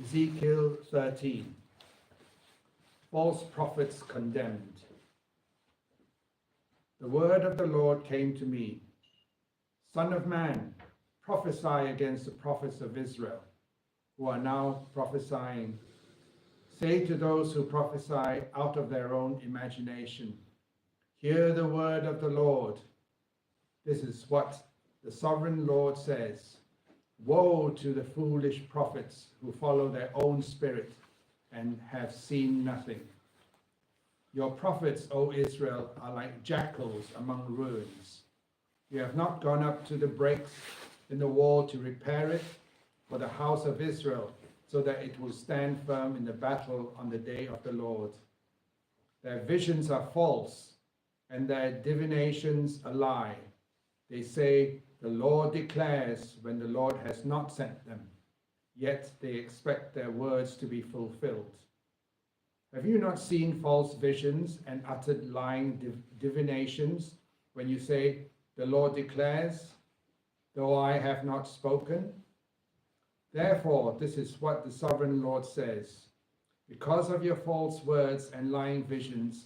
Ezekiel 13. False prophets condemned. The word of the Lord came to me. Son of man, prophesy against the prophets of Israel, who are now prophesying. Say to those who prophesy out of their own imagination, hear the word of the Lord. This is what the sovereign Lord says. Woe to the foolish prophets who follow their own spirit and have seen nothing. Your prophets, O Israel, are like jackals among ruins. You have not gone up to the breaks in the wall to repair it for the house of Israel, so that it will stand firm in the battle on the day of the Lord. Their visions are false, and their divinations a lie. They say, the Lord declares, when the Lord has not sent them, yet they expect their words to be fulfilled. Have you not seen false visions and uttered lying divinations when you say, the Lord declares, though I have not spoken? Therefore, this is what the sovereign Lord says. Because of your false words and lying visions,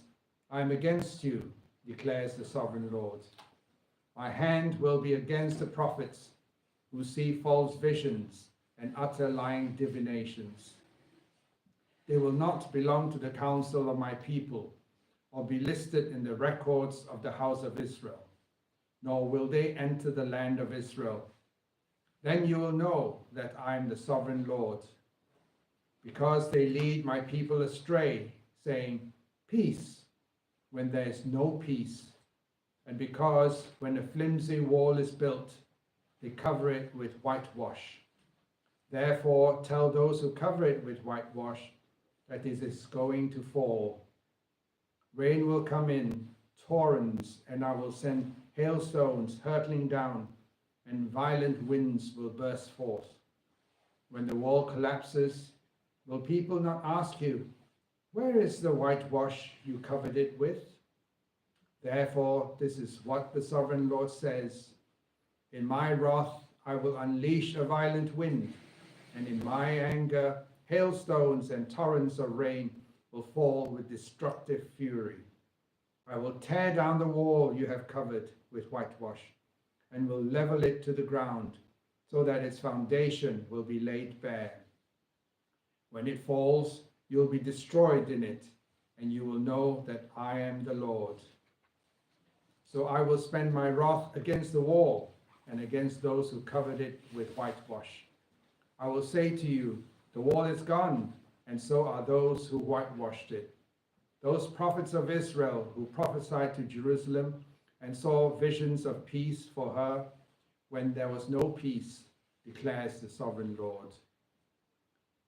I am against you, declares the sovereign Lord. My hand will be against the prophets who see false visions and utter lying divinations. They will not belong to the council of my people or be listed in the records of the house of Israel, nor will they enter the land of Israel. Then you will know that I am the sovereign Lord. Because they lead my people astray, saying, peace, when there is no peace. And because when a flimsy wall is built, they cover it with whitewash. Therefore tell those who cover it with whitewash that it is going to fall. Rain will come in, torrents, and I will send hailstones hurtling down, and violent winds will burst forth. When the wall collapses, will people not ask you, where is the whitewash you covered it with? Therefore, this is what the sovereign Lord says. In my wrath, I will unleash a violent wind, and in my anger, hailstones and torrents of rain will fall with destructive fury. I will tear down the wall you have covered with whitewash, and will level it to the ground, so that its foundation will be laid bare. When it falls, you will be destroyed in it, and you will know that I am the Lord. So I will spend my wrath against the wall and against those who covered it with whitewash. I will say to you, the wall is gone, and so are those who whitewashed it. Those prophets of Israel who prophesied to Jerusalem and saw visions of peace for her when there was no peace, declares the sovereign Lord.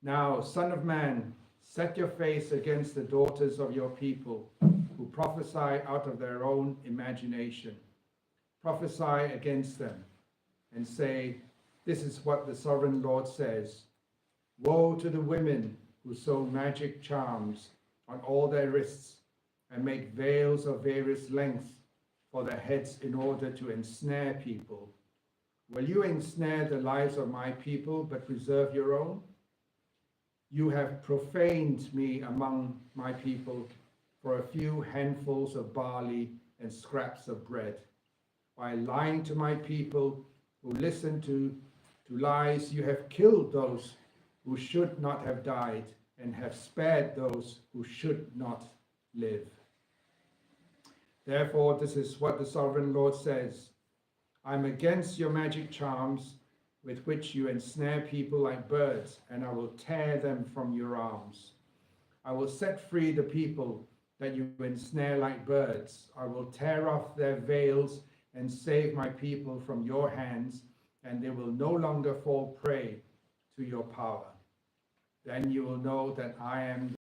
Now, Son of man, set your face against the daughters of your people, who prophesy out of their own imagination. Prophesy against them and say, this is what the sovereign Lord says. Woe to the women who sew magic charms on all their wrists and make veils of various lengths for their heads in order to ensnare people. Will you ensnare the lives of my people but preserve your own? You have profaned me among my people for a few handfuls of barley and scraps of bread. By lying to my people who listen to lies, you have killed those who should not have died and have spared those who should not live. Therefore, this is what the sovereign Lord says. I am against your magic charms with which you ensnare people like birds, and I will tear them from your arms. I will set free the people that you ensnare like birds. I will tear off their veils and save my people from your hands, and they will no longer fall prey to your power. Then you will know that I am,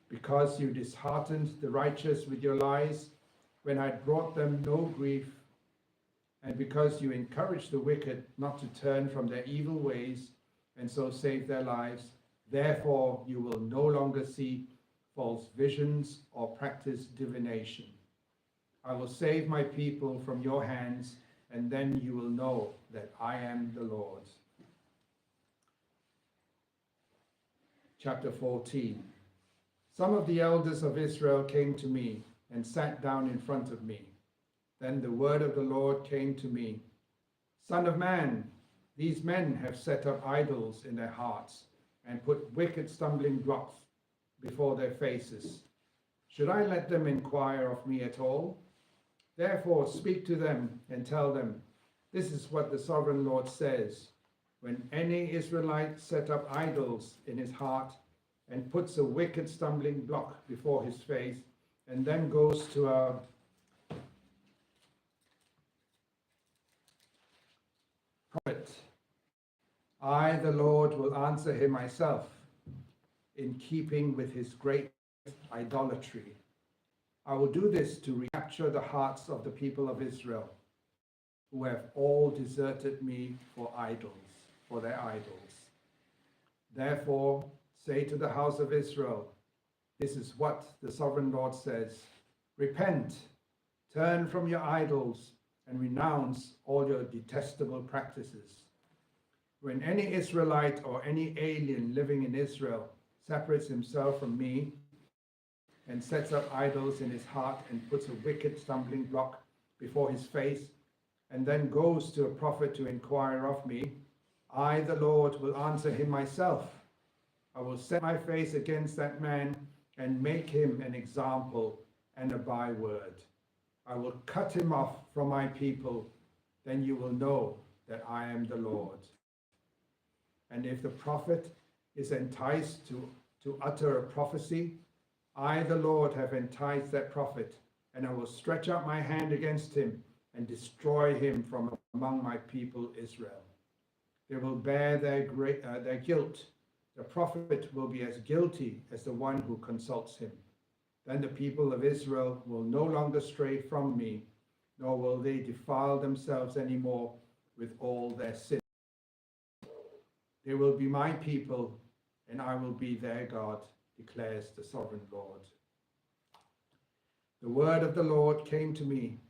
because you disheartened the righteous with your lies, when I brought them no grief, and because you encouraged the wicked not to turn from their evil ways and so save their lives. Therefore you will no longer see false visions or practice divination. I will save my people from your hands, and then you will know that I am the Lord. Chapter 14. Some of the elders of Israel came to me and sat down in front of me. Then the word of the Lord came to me. Son of man, these men have set up idols in their hearts and put wicked stumbling blocks before their faces. Should I let them inquire of me at all? Therefore speak to them and tell them, this is what the sovereign Lord says. When any Israelite set up idols in his heart and puts a wicked stumbling block before his face, and then goes to a prophet, I, the Lord, will answer him myself in keeping with his great idolatry. I will do this to recapture the hearts of the people of Israel, who have all deserted me for their idols. Therefore, say to the house of Israel, this is what the sovereign Lord says. Repent, turn from your idols, and renounce all your detestable practices. When any Israelite or any alien living in Israel separates himself from me and sets up idols in his heart and puts a wicked stumbling block before his face, and then goes to a prophet to inquire of me, I, the Lord, will answer him myself. I will set my face against that man and make him an example and a byword. I will cut him off from my people. Then you will know that I am the Lord. And if the prophet is enticed to utter a prophecy, I, the Lord, have enticed that prophet, and I will stretch out my hand against him and destroy him from among my people Israel. They will bear their guilt. The prophet will be as guilty as the one who consults him. Then the people of Israel will no longer stray from me, nor will they defile themselves anymore with all their sins. They will be my people, and I will be their God, declares the sovereign Lord. The word of the Lord came to me.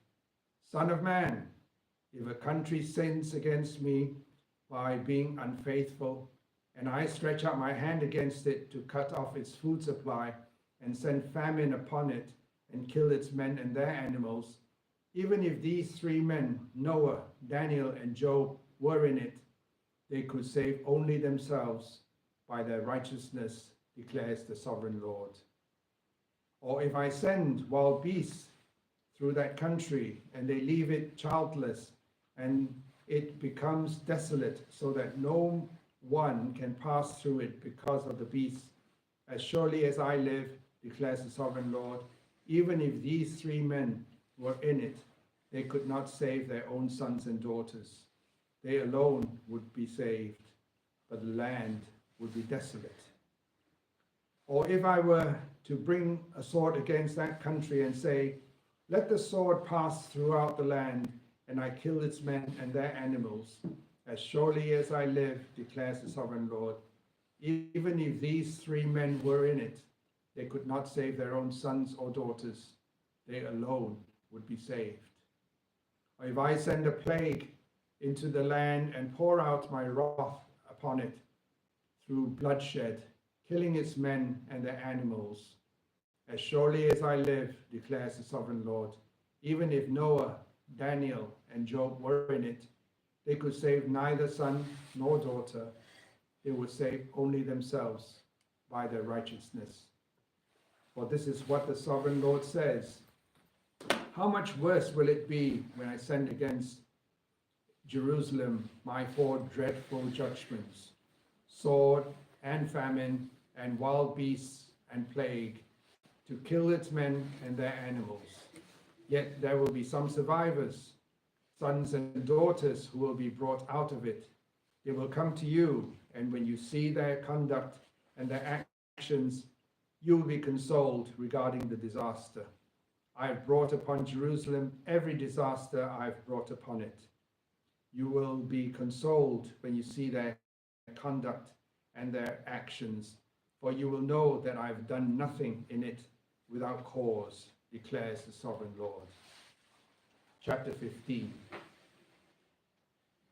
Son of man, if a country sins against me by being unfaithful, and I stretch out my hand against it to cut off its food supply and send famine upon it and kill its men and their animals, even if these three men, Noah, Daniel, and Job, were in it, they could save only themselves by their righteousness, declares the sovereign Lord. Or if I send wild beasts through that country and they leave it childless and it becomes desolate so that no one can pass through it because of the beasts, as surely as I live, declares the sovereign Lord, even if these three men were in it, they could not save their own sons and daughters. They alone would be saved, but the land would be desolate. Or if I were to bring a sword against that country and say, let the sword pass throughout the land, and I kill its men and their animals, as surely as I live, declares the sovereign Lord, even if these three men were in it, they could not save their own sons or daughters. They alone would be saved. Or if I send a plague into the land and pour out my wrath upon it through bloodshed, killing its men and their animals, as surely as I live, declares the sovereign Lord, even if Noah, Daniel, and Job were in it, they could save neither son nor daughter. They would save only themselves by their righteousness. For this is what the sovereign Lord says. How much worse will it be when I send against Jerusalem my four dreadful judgments, sword and famine and wild beasts and plague, to kill its men and their animals. Yet there will be some survivors, sons and daughters who will be brought out of it. They will come to you, and when you see their conduct and their actions, you will be consoled regarding the disaster. I have brought upon Jerusalem every disaster I have brought upon it. You will be consoled when you see their conduct and their actions, for you will know that I have done nothing in it without cause, declares the sovereign Lord. Chapter 15.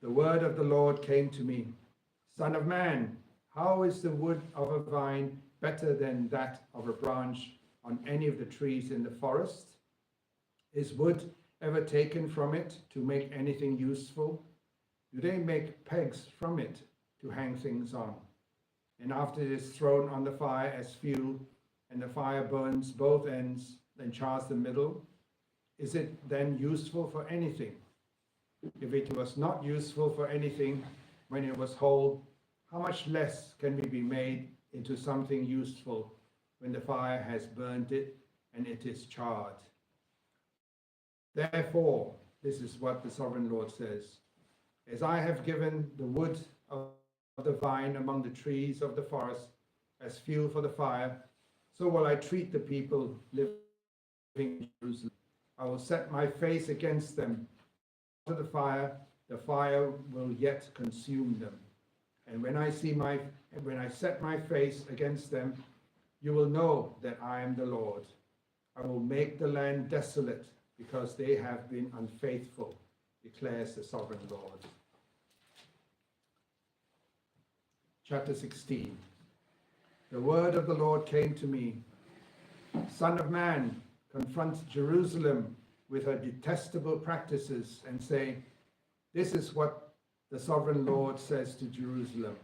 The word of the Lord came to me. Son of man, How is the wood of a vine better than that of a branch on any of the trees in the forest? Is wood ever taken from it to make anything useful? Do they make pegs from it to hang things on? And after it is thrown on the fire as fuel, and the fire burns both ends, then chars the middle, is it then useful for anything? If it was not useful for anything when it was whole, how much less can it be made into something useful when the fire has burned it and it is charred? Therefore, this is what the sovereign Lord says, as I have given the wood of the vine among the trees of the forest as fuel for the fire, so will I treat the people living in Jerusalem. I will set my face against them to the fire will yet consume them. And when I set my face against them, you will know that I am the Lord. I will make the land desolate because they have been unfaithful, declares the sovereign Lord. Chapter 16. The word of the Lord came to me. Son of man, confront Jerusalem with her detestable practices and say, this is what the sovereign Lord says to Jerusalem.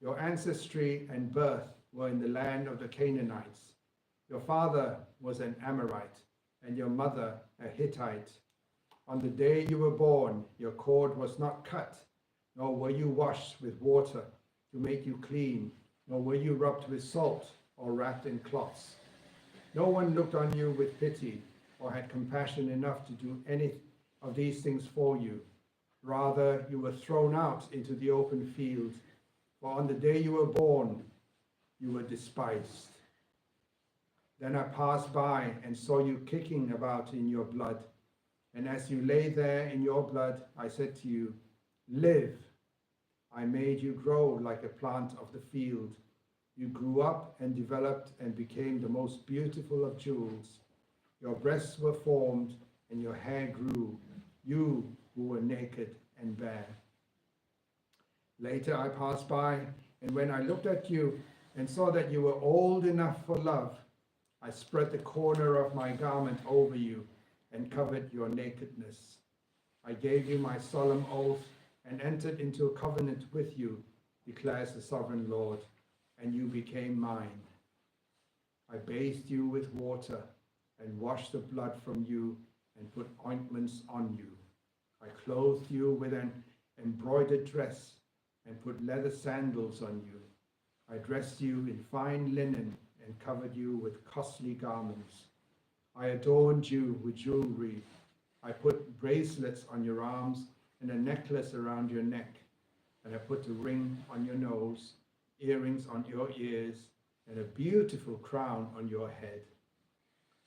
Your ancestry and birth were in the land of the Canaanites. Your father was an Amorite, and your mother a Hittite. On the day you were born, your cord was not cut, nor were you washed with water to make you clean, nor were you rubbed with salt or wrapped in cloths. No one looked on you with pity or had compassion enough to do any of these things for you. Rather, you were thrown out into the open field, for on the day you were born, you were despised. Then I passed by and saw you kicking about in your blood. And as you lay there in your blood, I said to you, live. I made you grow like a plant of the field. You grew up and developed and became the most beautiful of jewels. Your breasts were formed and your hair grew, you who were naked and bare. Later I passed by, and when I looked at you and saw that you were old enough for love, I spread the corner of my garment over you and covered your nakedness. I gave you my solemn oath and entered into a covenant with you, declares the sovereign Lord, and you became mine. I bathed you with water and washed the blood from you and put ointments on you. I clothed you with an embroidered dress and put leather sandals on you. I dressed you in fine linen and covered you with costly garments. I adorned you with jewelry. I put bracelets on your arms and a necklace around your neck. And I put a ring on your nose, earrings on your ears, and a beautiful crown on your head.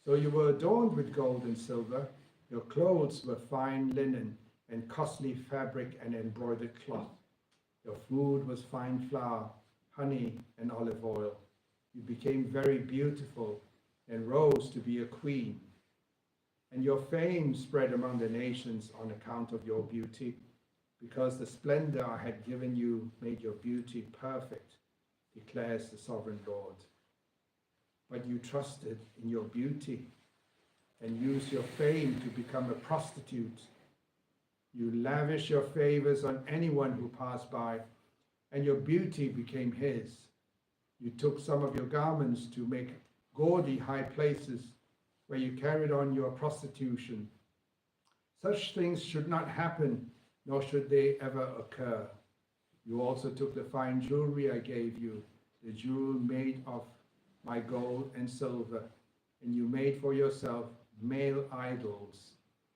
So you were adorned with gold and silver. Your clothes were fine linen and costly fabric and embroidered cloth. Your food was fine flour, honey, and olive oil. You became very beautiful and rose to be a queen. And your fame spread among the nations on account of your beauty, because the splendor I had given you made your beauty perfect, declares the sovereign Lord. But you trusted in your beauty and used your fame to become a prostitute. You lavished your favors on anyone who passed by, and your beauty became his. You took some of your garments to make gaudy high places where you carried on your prostitution. Such things should not happen, nor should they ever occur. You also took the fine jewelry I gave you, the jewel made of my gold and silver, and you made for yourself male idols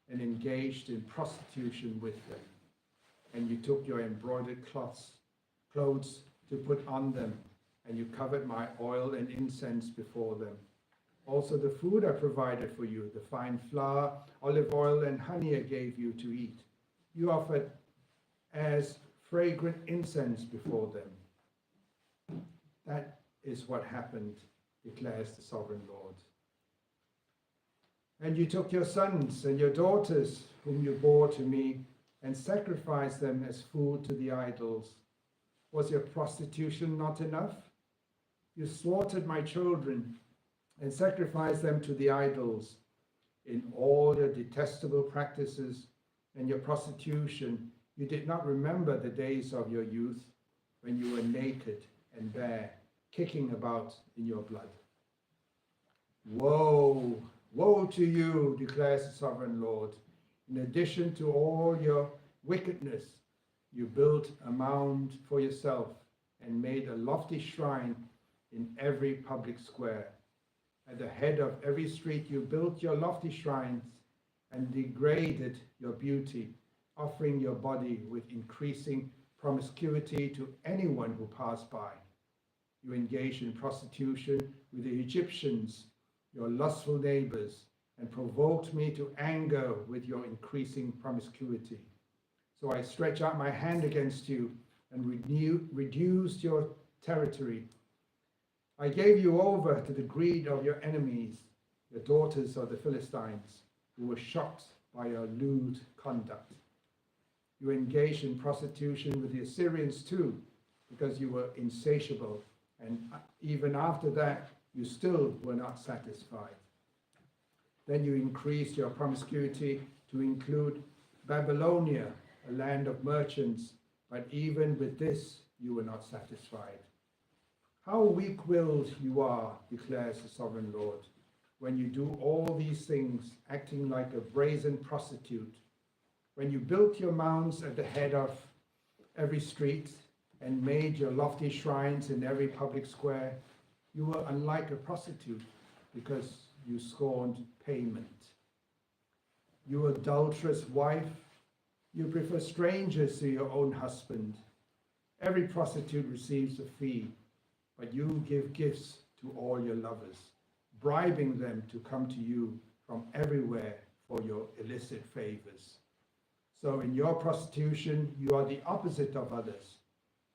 and engaged in prostitution with them. And you took your embroidered clothes to put on them, and you covered my oil and incense before them. Also the food I provided for you, the fine flour, olive oil, and honey I gave you to eat, you offered as fragrant incense before them. That is what happened, declares the sovereign Lord. And you took your sons and your daughters, whom you bore to me, and sacrificed them as food to the idols. Was your prostitution not enough? You slaughtered my children and sacrificed them to the idols. In all your detestable practices and your prostitution, you did not remember the days of your youth, when you were naked and bare, kicking about in your blood. Woe, woe to you, declares the sovereign Lord. In addition to all your wickedness, you built a mound for yourself and made a lofty shrine in every public square. At the head of every street you built your lofty shrines and degraded your beauty, offering your body with increasing promiscuity to anyone who passed by. You engaged in prostitution with the Egyptians, your lustful neighbors, and provoked me to anger with your increasing promiscuity. So I stretched out my hand against you and reduced your territory. I gave you over to the greed of your enemies, the daughters of the Philistines, who were shocked by your lewd conduct. You engaged in prostitution with the Assyrians too, because you were insatiable, and even after that, you still were not satisfied. Then you increased your promiscuity to include Babylonia, a land of merchants, but even with this you were not satisfied. How weak-willed you are, declares the sovereign Lord, when you do all these things, acting like a brazen prostitute. When you built your mounds at the head of every street and made your lofty shrines in every public square, you were unlike a prostitute because you scorned payment. You adulterous wife, you prefer strangers to your own husband. Every prostitute receives a fee, but you give gifts to all your lovers, bribing them to come to you from everywhere for your illicit favors. So in your prostitution, you are the opposite of others.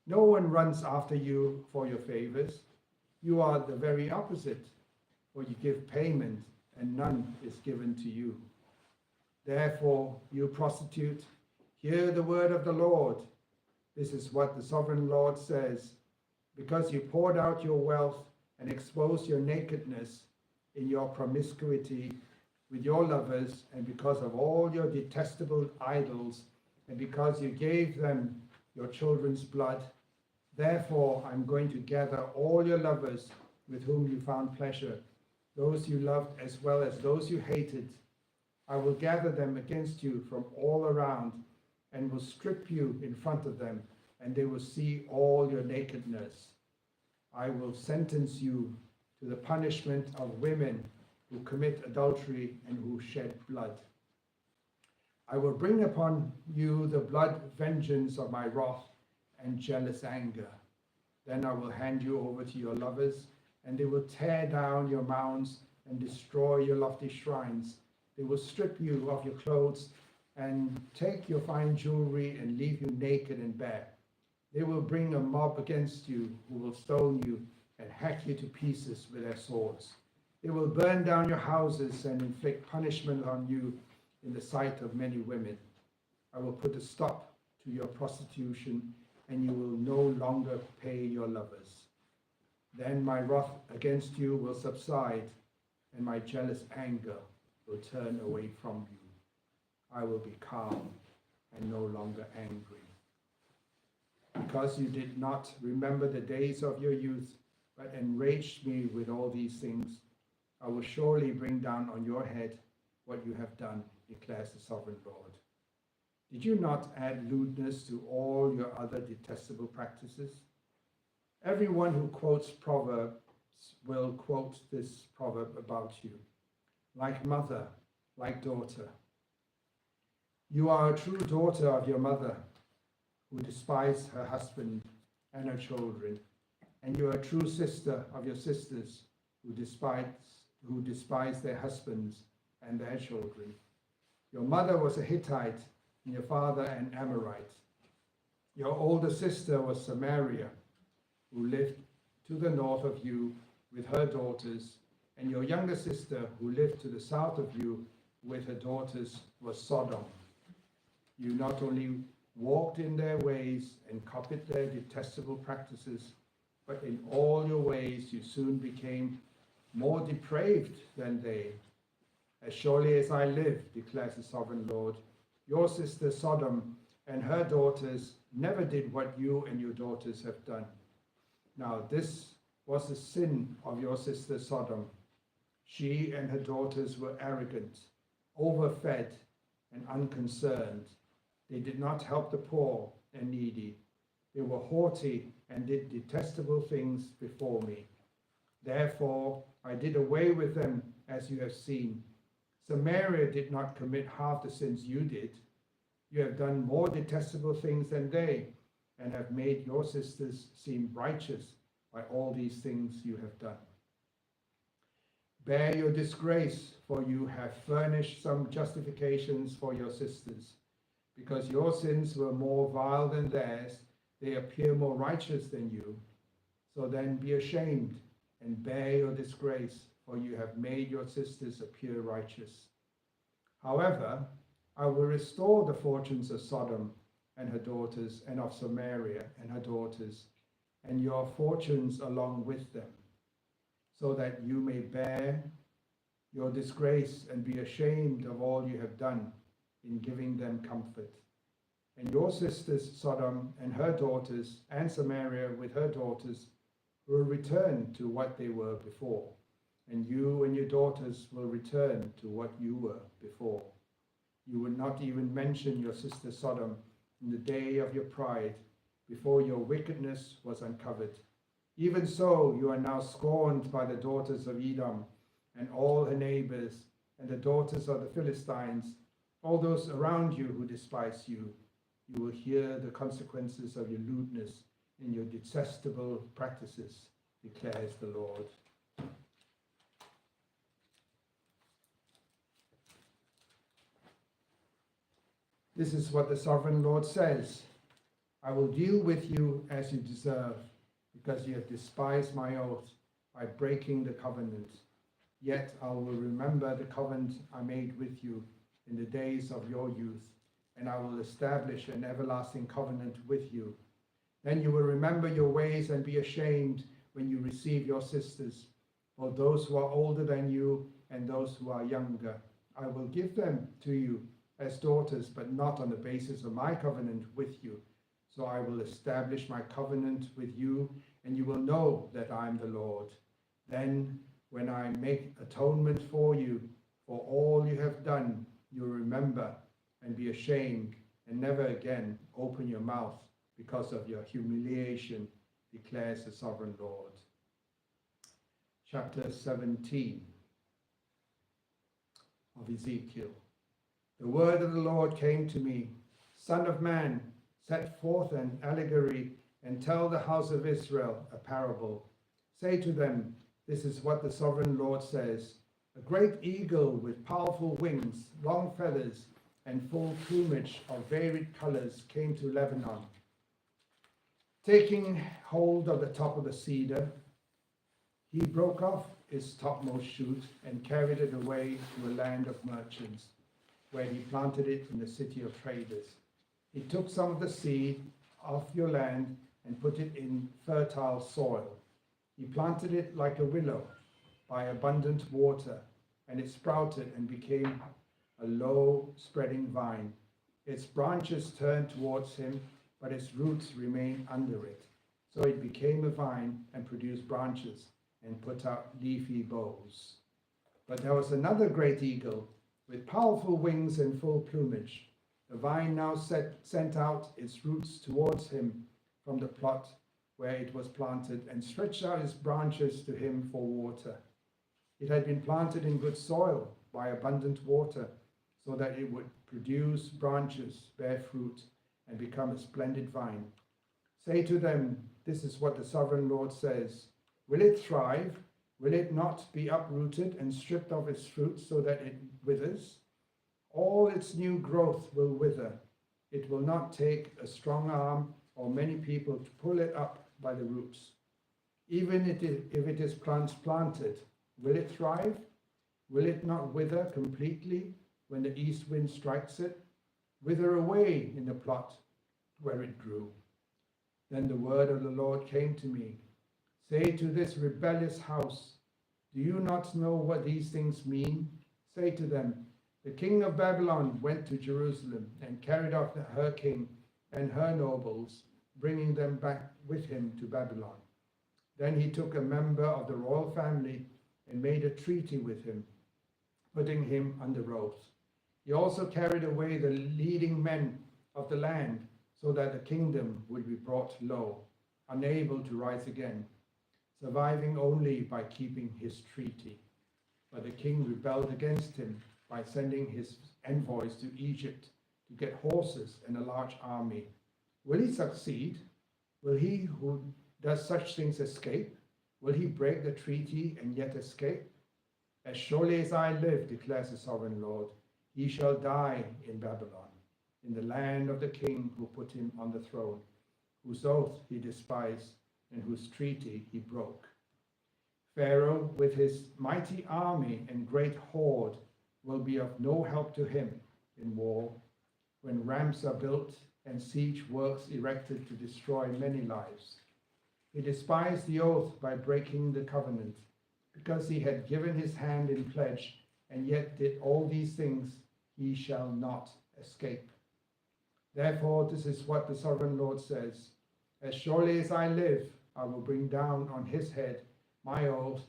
No one runs after you for your favors. You are the very opposite, for you give payment and none is given to you. Therefore, you prostitute, hear the word of the Lord. This is what the sovereign Lord says. Because you poured out your wealth and exposed your nakedness in your promiscuity with your lovers, and because of all your detestable idols, and because you gave them your children's blood, therefore I'm going to gather all your lovers with whom you found pleasure, those you loved as well as those you hated. I will gather them against you from all around, and will strip you in front of them, and they will see all your nakedness. I will sentence you to the punishment of women who commit adultery and who shed blood. I will bring upon you the blood vengeance of my wrath and jealous anger. Then I will hand you over to your lovers, and they will tear down your mounds and destroy your lofty shrines. They will strip you of your clothes and take your fine jewelry and leave you naked and bare. They will bring a mob against you who will stone you and hack you to pieces with their swords. They will burn down your houses and inflict punishment on you in the sight of many women. I will put a stop to your prostitution, and you will no longer pay your lovers. Then my wrath against you will subside, and my jealous anger will turn away from you. I will be calm and no longer angry. Because you did not remember the days of your youth, but enraged me with all these things, I will surely bring down on your head what you have done, declares the sovereign Lord. Did you not add lewdness to all your other detestable practices? Everyone who quotes Proverbs will quote this proverb about you. Like mother, like daughter. You are a true daughter of your mother, who despised her husband and her children, and you are a true sister of your sisters, who despise their husbands and their children. Your mother was a Hittite, and your father an Amorite. Your older sister was Samaria, who lived to the north of you with her daughters, and your younger sister, who lived to the south of you with her daughters, was Sodom. You not only walked in their ways, and copied their detestable practices. But in all your ways you soon became more depraved than they. As surely as I live, declares the sovereign Lord, your sister Sodom and her daughters never did what you and your daughters have done. Now this was the sin of your sister Sodom. She and her daughters were arrogant, overfed, and unconcerned. They did not help the poor and needy. They were haughty and did detestable things before me. Therefore I did away with them, as you have seen. Samaria did not commit half the sins you did. You have done more detestable things than they, and have made your sisters seem righteous by all these things you have done. Bear your disgrace, for you have furnished some justifications for your sisters. Because your sins were more vile than theirs, they appear more righteous than you. So then be ashamed and bear your disgrace, for you have made your sisters appear righteous. However, I will restore the fortunes of Sodom and her daughters, and of Samaria and her daughters, and your fortunes along with them, so that you may bear your disgrace and be ashamed of all you have done in giving them comfort. And your sisters Sodom and her daughters, and Samaria with her daughters, will return to what they were before, and you and your daughters will return to what you were before. You would not even mention your sister Sodom in the day of your pride, before your wickedness was uncovered. Even so, you are now scorned by the daughters of Edom and all her neighbors, and the daughters of the Philistines, all those around you who despise you. You will hear the consequences of your lewdness and your detestable practices, declares the Lord. This is what the sovereign Lord says. I will deal with you as you deserve, because you have despised my oath by breaking the covenant. Yet I will remember the covenant I made with you in the days of your youth, and I will establish an everlasting covenant with you. Then you will remember your ways and be ashamed when you receive your sisters, for those who are older than you and those who are younger. I will give them to you as daughters, but not on the basis of my covenant with you. So I will establish my covenant with you, and you will know that I am the Lord. Then, when I make atonement for you for all you have done, you will remember and be ashamed, and never again open your mouth because of your humiliation, declares the sovereign Lord. Chapter 17 of Ezekiel. The word of the Lord came to me, Son of man, set forth an allegory and tell the house of Israel a parable. Say to them, this is what the sovereign Lord says. A great eagle with powerful wings, long feathers, and full plumage of varied colors came to Lebanon. Taking hold of the top of the cedar, he broke off its topmost shoot and carried it away to a land of merchants, where he planted it in the city of traders. He took some of the seed off your land and put it in fertile soil. He planted it like a willow by abundant water, and it sprouted and became a low spreading vine. Its branches turned towards him, but its roots remained under it. So it became a vine and produced branches and put out leafy boughs. But there was another great eagle with powerful wings and full plumage. The vine now sent out its roots towards him from the plot where it was planted, and stretched out its branches to him for water. It had been planted in good soil by abundant water, so that it would produce branches, bear fruit, and become a splendid vine. Say to them, this is what the sovereign Lord says. Will it thrive? Will it not be uprooted and stripped of its fruit so that it withers? All its new growth will wither. It will not take a strong arm or many people to pull it up by the roots. Even if it is planted, will it thrive? Will it not wither completely when the east wind strikes it? Wither away in the plot where it grew. Then the word of the Lord came to me. Say to this rebellious house, do you not know what these things mean? Say to them, the king of Babylon went to Jerusalem and carried off her king and her nobles, bringing them back with him to Babylon. Then he took a member of the royal family and made a treaty with him, putting him under oath. He also carried away the leading men of the land, so that the kingdom would be brought low, unable to rise again, surviving only by keeping his treaty. But the king rebelled against him by sending his envoys to Egypt to get horses and a large army. Will he succeed? Will he who does such things escape? Will he break the treaty and yet escape? As surely as I live, declares the sovereign Lord, he shall die in Babylon, in the land of the king who put him on the throne, whose oath he despised and whose treaty he broke. Pharaoh, with his mighty army and great horde, will be of no help to him in war, when ramps are built and siege works erected to destroy many lives. He despised the oath by breaking the covenant, because he had given his hand in pledge, and yet did all these things, he shall not escape. Therefore, this is what the sovereign Lord says. As surely as I live, I will bring down on his head my oath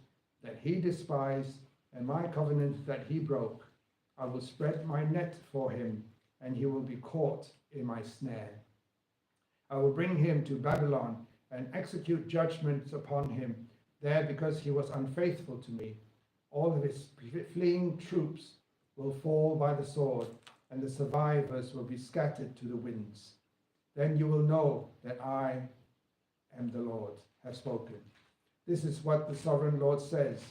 that he despised and my covenant that he broke. I will spread my net for him, and he will be caught in my snare. I will bring him to Babylon and execute judgments upon him there, because he was unfaithful to me. All of his fleeing troops will fall by the sword, and the survivors will be scattered to the winds. Then you will know that I am the Lord, have spoken. This is what the sovereign Lord says.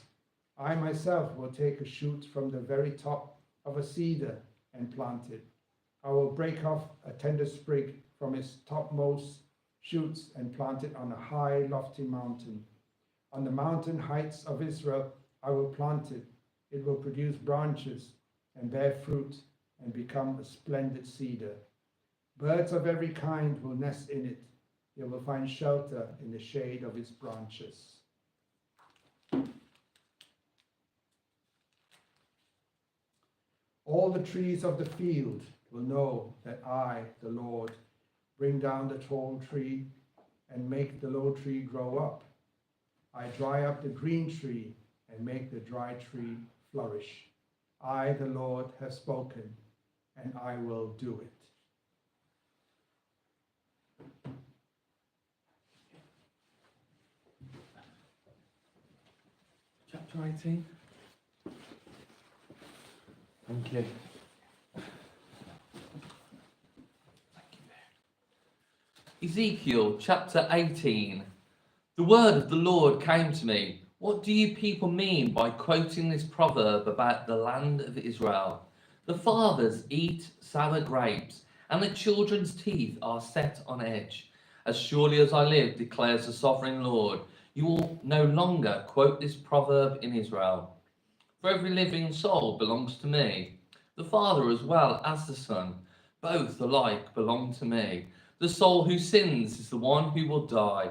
I myself will take a shoot from the very top of a cedar and plant it. I will break off a tender sprig from its topmost shoots and plant it on a high, lofty mountain. On the mountain heights of Israel, I will plant it. It will produce branches and bear fruit and become a splendid cedar. Birds of every kind will nest in it. They will find shelter in the shade of its branches. All the trees of the field will know that I, the Lord, bring down the tall tree and make the low tree grow up. I dry up the green tree and make the dry tree flourish. I, the Lord, have spoken, and I will do it. Chapter 18. Thank you. Ezekiel chapter 18. The word of the Lord came to me. What do you people mean by quoting this proverb about the land of Israel? The fathers eat sour grapes, and the children's teeth are set on edge. As surely as I live, declares the sovereign Lord, you will no longer quote this proverb in Israel. For every living soul belongs to me, the Father as well as the Son. Both alike belong to me. The soul who sins is the one who will die.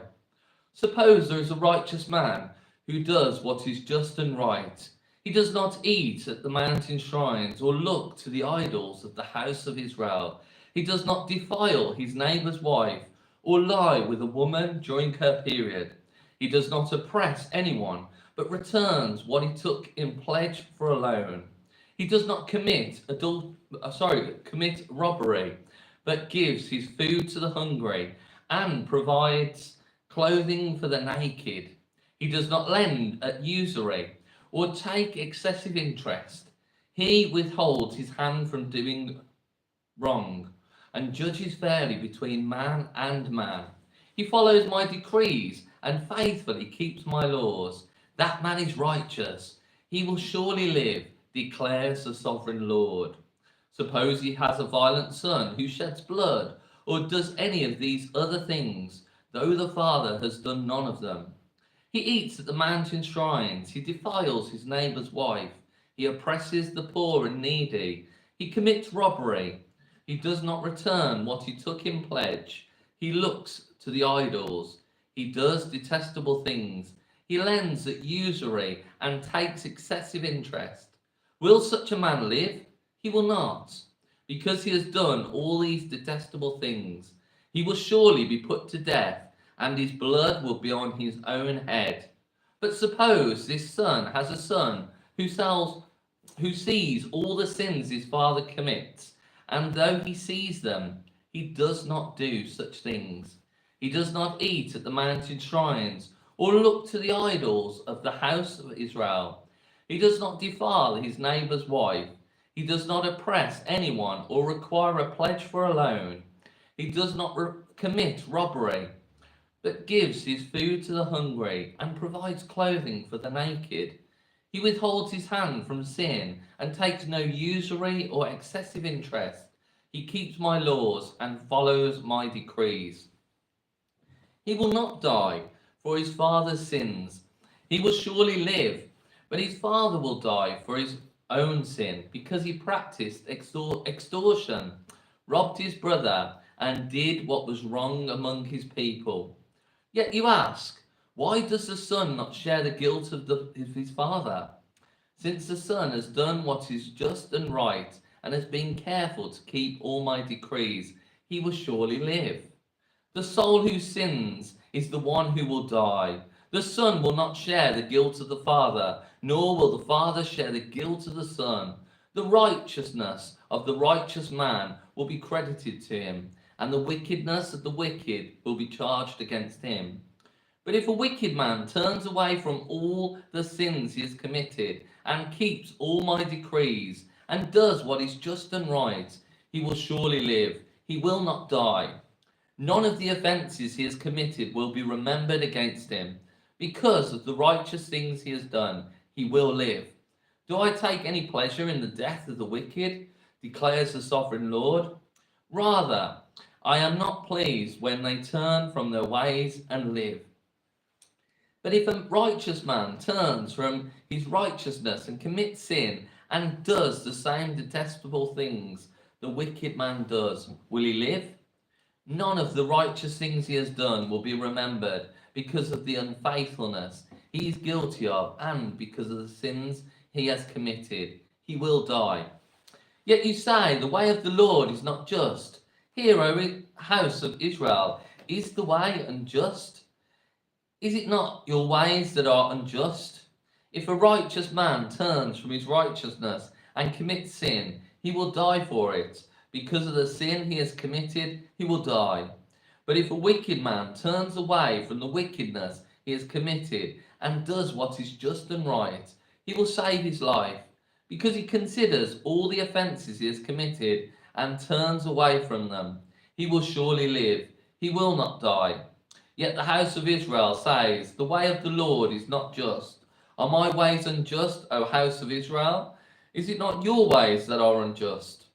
Suppose there is a righteous man who does what is just and right. He does not eat at the mountain shrines or look to the idols of the house of Israel. He does not defile his neighbor's wife or lie with a woman during her period. He does not oppress anyone, but returns what he took in pledge for a loan. He does not commit robbery, but gives his food to the hungry and provides clothing for the naked. He does not lend at usury or take excessive interest. He withholds his hand from doing wrong and judges fairly between man and man. He follows my decrees and faithfully keeps my laws. That man is righteous. He will surely live, declares the sovereign Lord. Suppose he has a violent son who sheds blood or does any of these other things, though the father has done none of them. He eats at the mountain shrines. He defiles his neighbor's wife. He oppresses the poor and needy. He commits robbery. He does not return what he took in pledge. He looks to the idols. He does detestable things. He lends at usury and takes excessive interest. Will such a man live? He will not, because he has done all these detestable things. He will surely be put to death, and his blood will be on his own head. But suppose this son has a son who sees all the sins his father commits, and though he sees them, he does not do such things. He does not eat at the mountain shrines, or look to the idols of the house of Israel. He does not defile his neighbour's wife. He does not oppress anyone or require a pledge for a loan. He does not commit robbery, but gives his food to the hungry and provides clothing for the naked. He withholds his hand from sin and takes no usury or excessive interest. He keeps my laws and follows my decrees. He will not die for his father's sins. He will surely live, but his father will die for his own sin, because he practiced extortion, robbed his brother, and did what was wrong among his people. Yet you ask, why does the son not share the guilt of his father? Since the son has done what is just and right, and has been careful to keep all my decrees, he will surely live. The soul who sins is the one who will die. The son will not share the guilt of the father, nor will the father share the guilt of the son. The righteousness of the righteous man will be credited to him, and the wickedness of the wicked will be charged against him. But if a wicked man turns away from all the sins he has committed, and keeps all my decrees, and does what is just and right, he will surely live. He will not die. None of the offences he has committed will be remembered against him. Because of the righteous things he has done, he will live. Do I take any pleasure in the death of the wicked? Declares the sovereign Lord. Rather, I am not pleased when they turn from their ways and live. But if a righteous man turns from his righteousness and commits sin and does the same detestable things the wicked man does, will he live? None of the righteous things he has done will be remembered because of the unfaithfulness he is guilty of, and because of the sins he has committed. He will die. Yet you say, the way of the Lord is not just. Hear, O house of Israel, is the way unjust? Is it not your ways that are unjust? If a righteous man turns from his righteousness and commits sin, he will die for it. Because of the sin he has committed, he will die. But if a wicked man turns away from the wickedness he has committed and does what is just and right, he will save his life. Because he considers all the offences he has committed and turns away from them, he will surely live. He will not die. Yet the house of Israel says, the way of the Lord is not just. Are my ways unjust, O house of Israel? Is it not your ways that are unjust?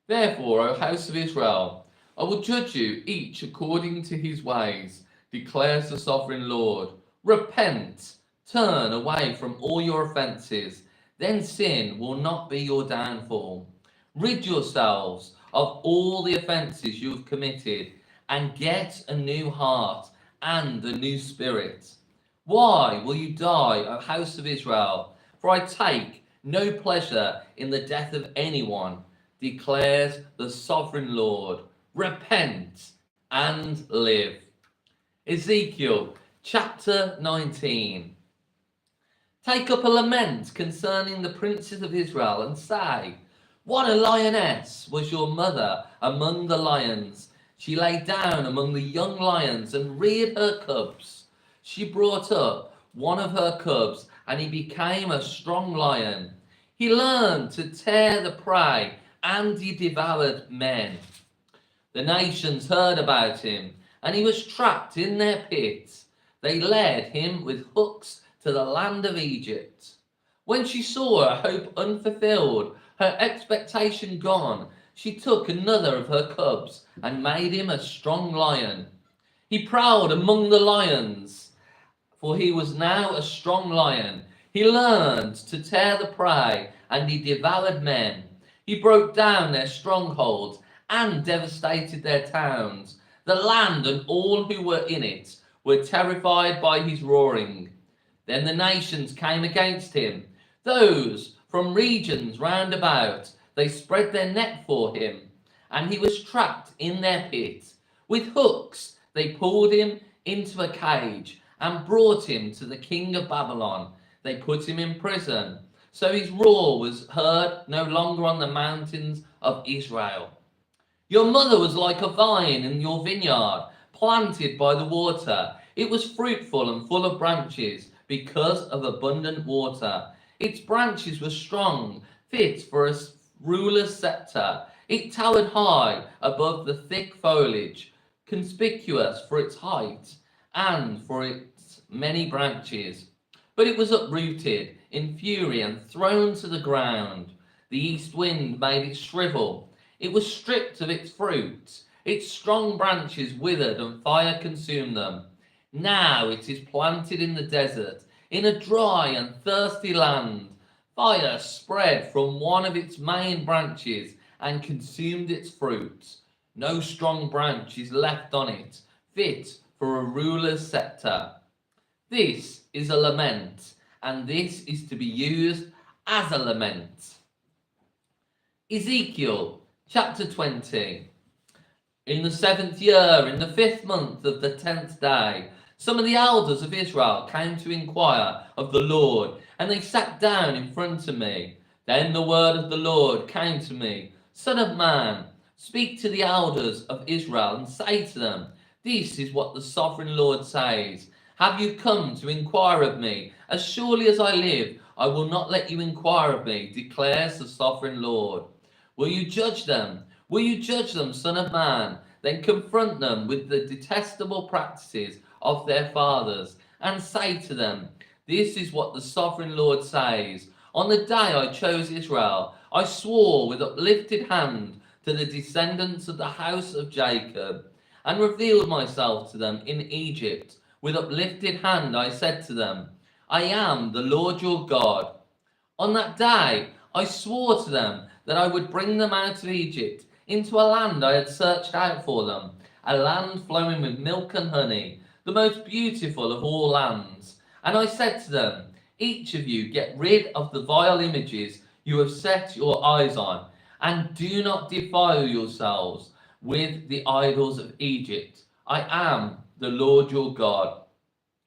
Therefore, O house of Israel, I will judge you each according to his ways, declares the sovereign Lord. Repent, turn away from all your offences, then sin will not be your downfall. Rid yourselves of all the offences you have committed, and get a new heart and a new spirit. Why will you die, O house of Israel? For I take no pleasure in the death of anyone, declares the sovereign Lord. Repent and live. Ezekiel chapter 19. Take up a lament concerning the princes of Israel and say, what a lioness was your mother among the lions. She lay down among the young lions and reared her cubs. She brought up one of her cubs, and he became a strong lion. He learned to tear the prey, and he devoured men. The nations heard about him, and he was trapped in their pits. They led him with hooks to the land of Egypt. When she saw her hope unfulfilled, her expectation gone, she took another of her cubs and made him a strong lion. He prowled among the lions, for he was now a strong lion. He learned to tear the prey, and he devoured men. He broke down their strongholds and devastated their towns. The land and all who were in it were terrified by his roaring. Then the nations came against him, those from regions round about. They spread their net for him, and he was trapped in their pit. With hooks they pulled him into a cage and brought him to the king of Babylon. They put him in prison, so his roar was heard no longer on the mountains of Israel. Your mother was like a vine in your vineyard, planted by the water. It was fruitful and full of branches because of abundant water. Its branches were strong, fit for a ruler's scepter. It towered high above the thick foliage, conspicuous for its height and for its many branches. But it was uprooted in fury and thrown to the ground. The east wind made it shrivel. It was stripped of its fruit. Its strong branches withered and fire consumed them. Now it is planted in the desert, in a dry and thirsty land. Fire spread from one of its main branches and consumed its fruit. No strong branch is left on it, fit for a ruler's scepter. This is a lament, and this is to be used as a lament. Ezekiel chapter 20. In the 7th year, in the 5th month of the 10th day, some of the elders of Israel came to inquire of the Lord, and they sat down in front of me. Then the word of the Lord came to me, Son of man, speak to the elders of Israel and say to them, this is what the sovereign Lord says. Have you come to inquire of me? As surely as I live, I will not let you inquire of me, declares the sovereign Lord. Will you judge them? Will you judge them, Son of man? Then confront them with the detestable practices of their fathers, and say to them, this is what the sovereign Lord says. On the day I chose Israel, I swore with uplifted hand to the descendants of the house of Jacob, and revealed myself to them in Egypt. With uplifted hand I said to them, I am the Lord your God. On that day I swore to them that I would bring them out of Egypt into a land I had searched out for them, a land flowing with milk and honey, the most beautiful of all lands. And I said to them, each of you get rid of the vile images you have set your eyes on, and do not defile yourselves with the idols of Egypt. I am the Lord your God.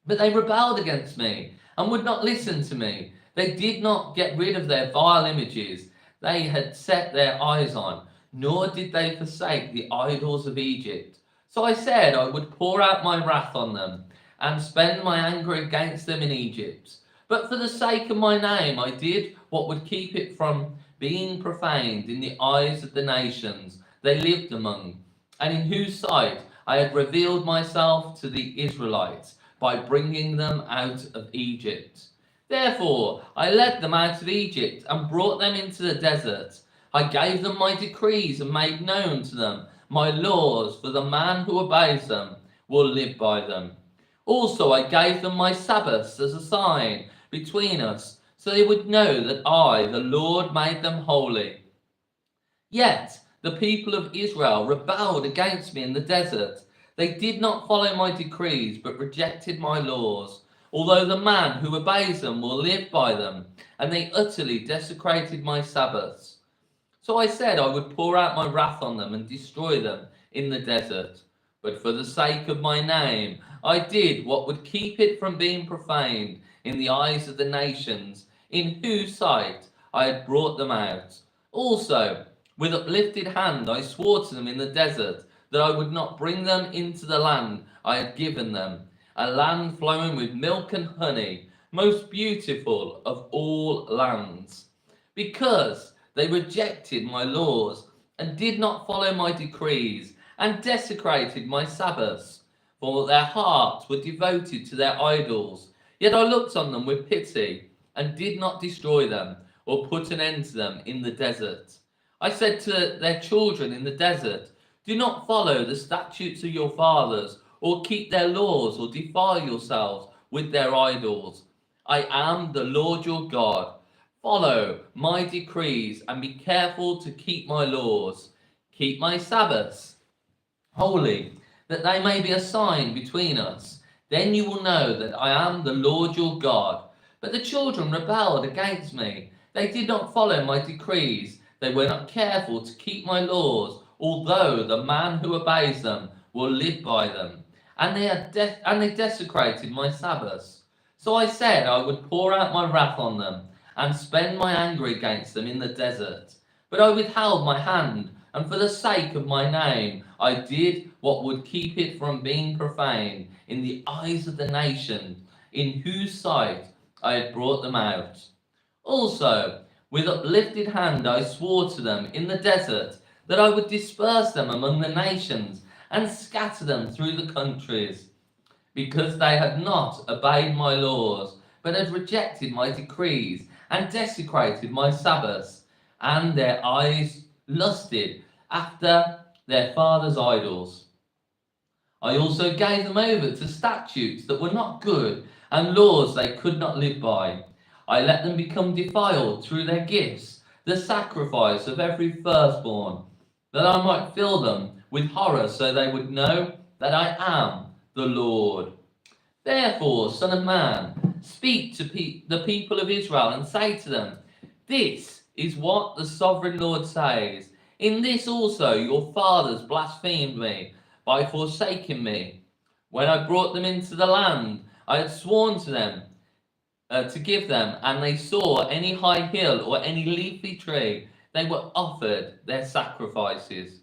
But they rebelled against me and would not listen to me. They did not get rid of their vile images they had set their eyes on, nor did they forsake the idols of Egypt. So I said I would pour out my wrath on them and spend my anger against them in Egypt. But for the sake of my name I did what would keep it from being profaned in the eyes of the nations they lived among, and in whose sight I had revealed myself to the Israelites by bringing them out of Egypt. Therefore I led them out of Egypt and brought them into the desert. I gave them my decrees and made known to them my laws, for the man who obeys them will live by them. Also I gave them my Sabbaths as a sign between us, so they would know that I, the Lord, made them holy. Yet the people of Israel rebelled against me in the desert. They did not follow my decrees, but rejected my laws. Although the man who obeys them will live by them, and they utterly desecrated my Sabbaths. So I said I would pour out my wrath on them and destroy them in the desert. But for the sake of my name, I did what would keep it from being profaned in the eyes of the nations, in whose sight I had brought them out. Also, with uplifted hand I swore to them in the desert that I would not bring them into the land I had given them, a land flowing with milk and honey, most beautiful of all lands. Because they rejected my laws and did not follow my decrees, and desecrated my Sabbaths, for their hearts were devoted to their idols. Yet I looked on them with pity, and did not destroy them, or put an end to them in the desert. I said to their children in the desert, do not follow the statutes of your fathers, or keep their laws, or defile yourselves with their idols. I am the Lord your God. Follow my decrees, and be careful to keep my laws. Keep my Sabbaths holy, that they may be a sign between us. Then you will know that I am the Lord your God. But the children rebelled against me. They did not follow my decrees. They were not careful to keep my laws, although the man who obeys them will live by them. And they desecrated my Sabbaths. So I said I would pour out my wrath on them and spend my anger against them in the desert. But I withheld my hand, and for the sake of my name I did what would keep it from being profaned in the eyes of the nation in whose sight I had brought them out. Also, with uplifted hand I swore to them in the desert that I would disperse them among the nations and scatter them through the countries, because they had not obeyed my laws, but had rejected my decrees and desecrated my Sabbaths, and their eyes lusted after their fathers' idols. I also gave them over to statutes that were not good and laws they could not live by. I let them become defiled through their gifts, the sacrifice of every firstborn, that I might fill them with horror, so they would know that I am the Lord. Therefore, Son of man, speak to the people of Israel and say to them, this is what the sovereign Lord says. In this also your fathers blasphemed me by forsaking me. When I brought them into the land I had sworn to them to give them, and they saw any high hill or any leafy tree, they were offered their sacrifices.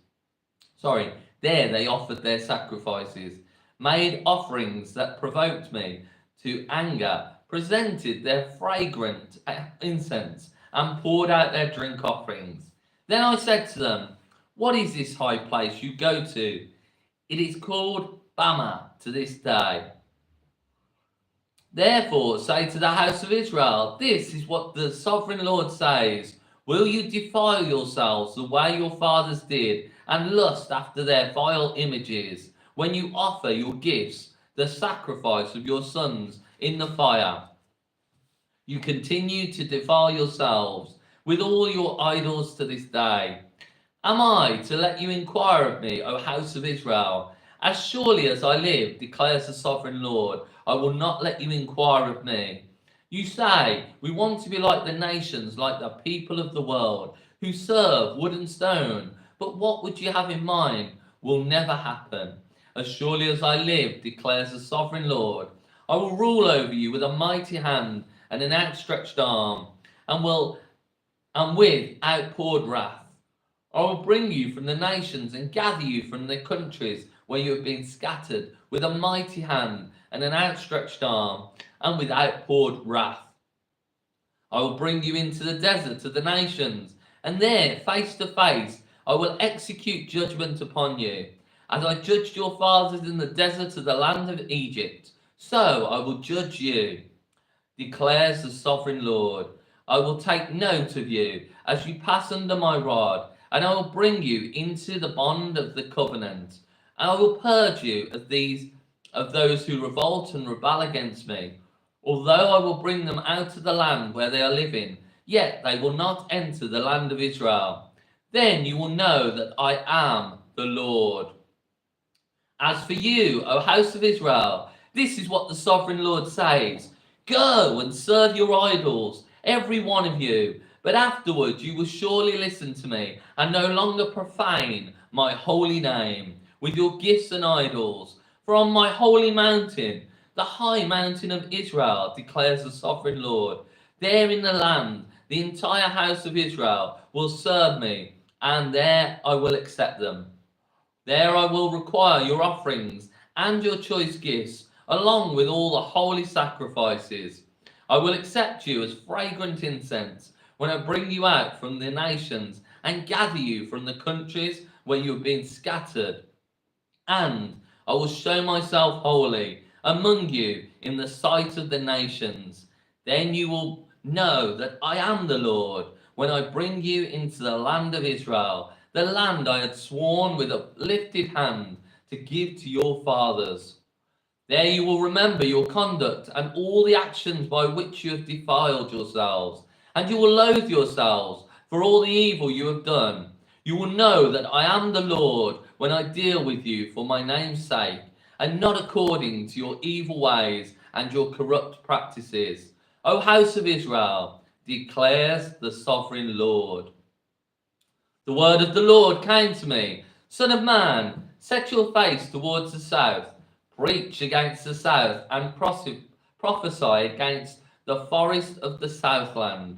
There they offered their sacrifices, made offerings that provoked me to anger, presented their fragrant incense, and poured out their drink offerings. Then I said to them, what is this high place you go to? It is called Bama to this day. Therefore say to the house of Israel, this is what the sovereign Lord says. Will you defile yourselves the way your fathers did, and lust after their vile images, when you offer your gifts, the sacrifice of your sons in the fire? You continue to defile yourselves with all your idols to this day. Am I to let you inquire of me, O house of Israel? As surely as I live, declares the sovereign Lord, I will not let you inquire of me. You say, we want to be like the nations, like the people of the world, who serve wood and stone. But what would you have in mind will never happen. As surely as I live, declares the sovereign Lord, I will rule over you with a mighty hand and an outstretched arm, and with outpoured wrath. I will bring you from the nations and gather you from the countries where you have been scattered, with a mighty hand and an outstretched arm, and with outpoured wrath. I will bring you into the desert of the nations, and there, face to face, I will execute judgment upon you. As I judged your fathers in the desert of the land of Egypt, so I will judge you, declares the sovereign Lord. I will take note of you as you pass under my rod, and I will bring you into the bond of the covenant. And I will purge you of those who revolt and rebel against me. Although I will bring them out of the land where they are living, yet they will not enter the land of Israel. Then you will know that I am the Lord. As for you, O house of Israel, this is what the sovereign Lord says. Go and serve your idols, every one of you. But afterwards you will surely listen to me, and no longer profane my holy name with your gifts and idols. For on my holy mountain, the high mountain of Israel, declares the sovereign Lord, there in the land, the entire house of Israel will serve me, and there I will accept them. There I will require your offerings and your choice gifts, along with all the holy sacrifices. I will accept you as fragrant incense when I bring you out from the nations and gather you from the countries where you have been scattered. And I will show myself holy among you in the sight of the nations. Then you will know that I am the Lord when I bring you into the land of Israel, the land I had sworn with a lifted hand to give to your fathers. There you will remember your conduct and all the actions by which you have defiled yourselves, and you will loathe yourselves for all the evil you have done. You will know that I am the Lord when I deal with you for my name's sake, and not according to your evil ways and your corrupt practices. O house of Israel, declares the sovereign Lord. The word of the Lord came to me. Son of man, set your face towards the south, preach against the south, and prophesy against the forest of the southland.